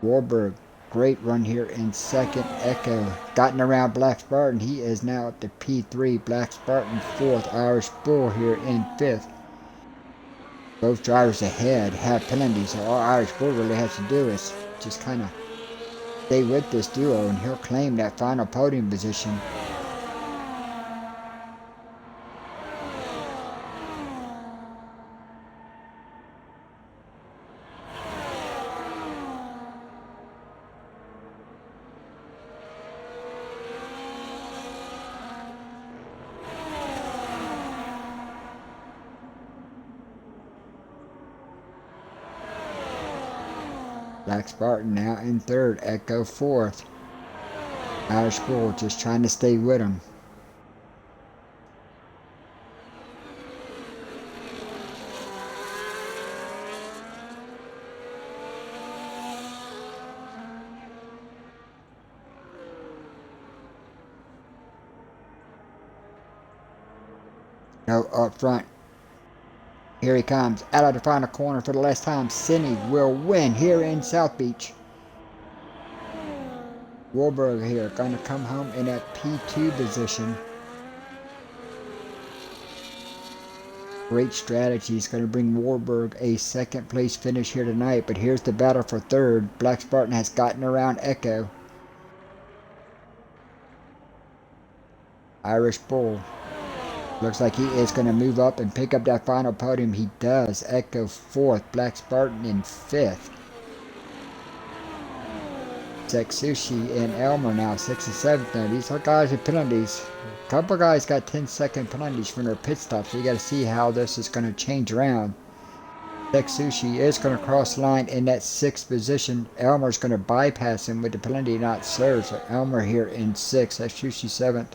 B: Warburg, great run here in 2nd. Echo gotten around Black Spartan. He is now up to P3. Black Spartan 4th. Irish Bull here in 5th. Both drivers ahead have penalties, so all Irish Bull really has to do is just kind of stay with this duo, and he'll claim that final podium position. Black Spartan now in 3rd, Echo 4th. Irish Bull just trying to stay with him. Go up front. Here he comes, out of the final corner for the last time. Sidney will win here in South Beach. Warburg here, going to come home in that P2 position. Great strategy. He's going to bring Warburg a 2nd place finish here tonight. But here's the battle for 3rd. Black Spartan has gotten around Echo. Irish Bull. Looks like he is going to move up and pick up that final podium. He does. Echo 4th. Black Spartan in 5th. Sushi and Elmer now 6th and 7th. Now these are guys with penalties. A couple guys got 10-second penalties from their pit stops. So you got to see how this is going to change around. Sushi is going to cross the line in that 6th position. Elmer's going to bypass him with the penalty not served. So Elmer here in 6th. Sushi 7th.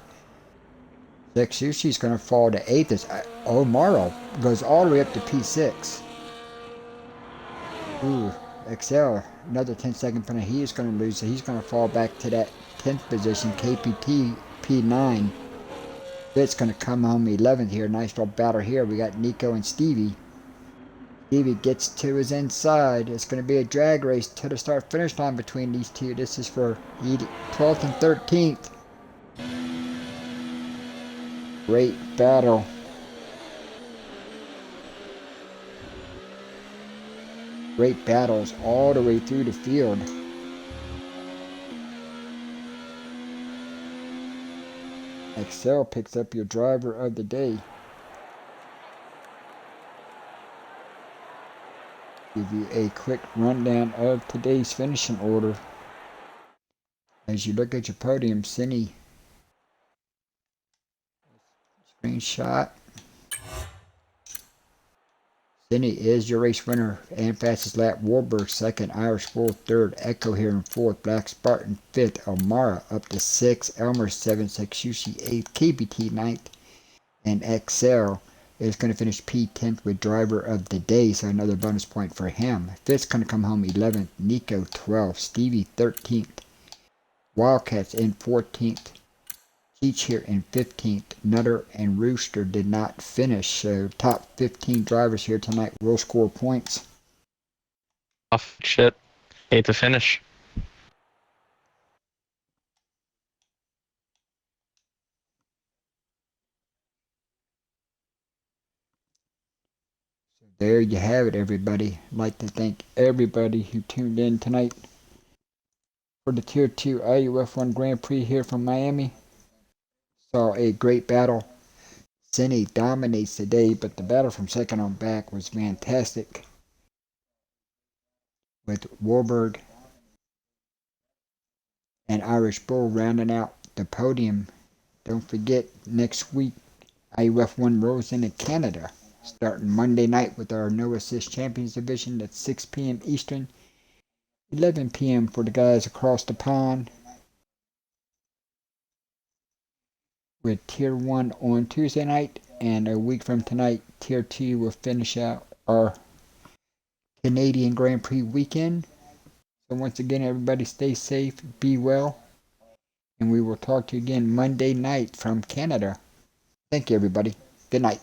B: Sushi's going to fall to 8th. Omaro goes all the way up to P6. Ooh. Excel, another 10-second penalty. He is going to lose, so he's going to fall back to that 10th position. KPT P9. It's going to come home 11th here. Nice little battle here. We got Nico and Stevie. Stevie gets to his inside. It's going to be a drag race to the start-finish line between these two. This is for 12th and 13th. Great battle. Great battles all the way through the field. Excel picks up your driver of the day. Give you a quick rundown of today's finishing order. As you look at your podium, Cine. Screenshot. Cine is your race winner and fastest lap. Warburg 2nd, Irish Bull 3rd, Echo here in 4th, Black Spartan 5th, Elmara up to 6th, Elmer 7th, Sushi 8th, KBT 9th, and Excel is going to finish P10th with driver of the day, so another bonus point for him. 5th's going to come home 11th, Nico 12th, Stevie 13th, Wildcats in 14th, Teach here in 15th. Nutter and Rooster did not finish, so top 15 drivers here tonight will score points.
C: Off shit. Hate to finish.
B: So there you have it, everybody. I'd like to thank everybody who tuned in tonight for the Tier 2 IUF1 Grand Prix here from Miami. Saw a great battle. Cine dominates the day, but the battle from second on back was fantastic. With Warburg and Irish Bull rounding out the podium. Don't forget, next week, IUF1 rolls into Canada, starting Monday night with our No Assist Champions Division at 6 p.m. Eastern, 11 p.m. for the guys across the pond. With Tier 1 on Tuesday night, and a week from tonight, Tier 2 will finish out our Canadian Grand Prix weekend. So once again, everybody stay safe, be well, and we will talk to you again Monday night from Canada. Thank you, everybody. Good night.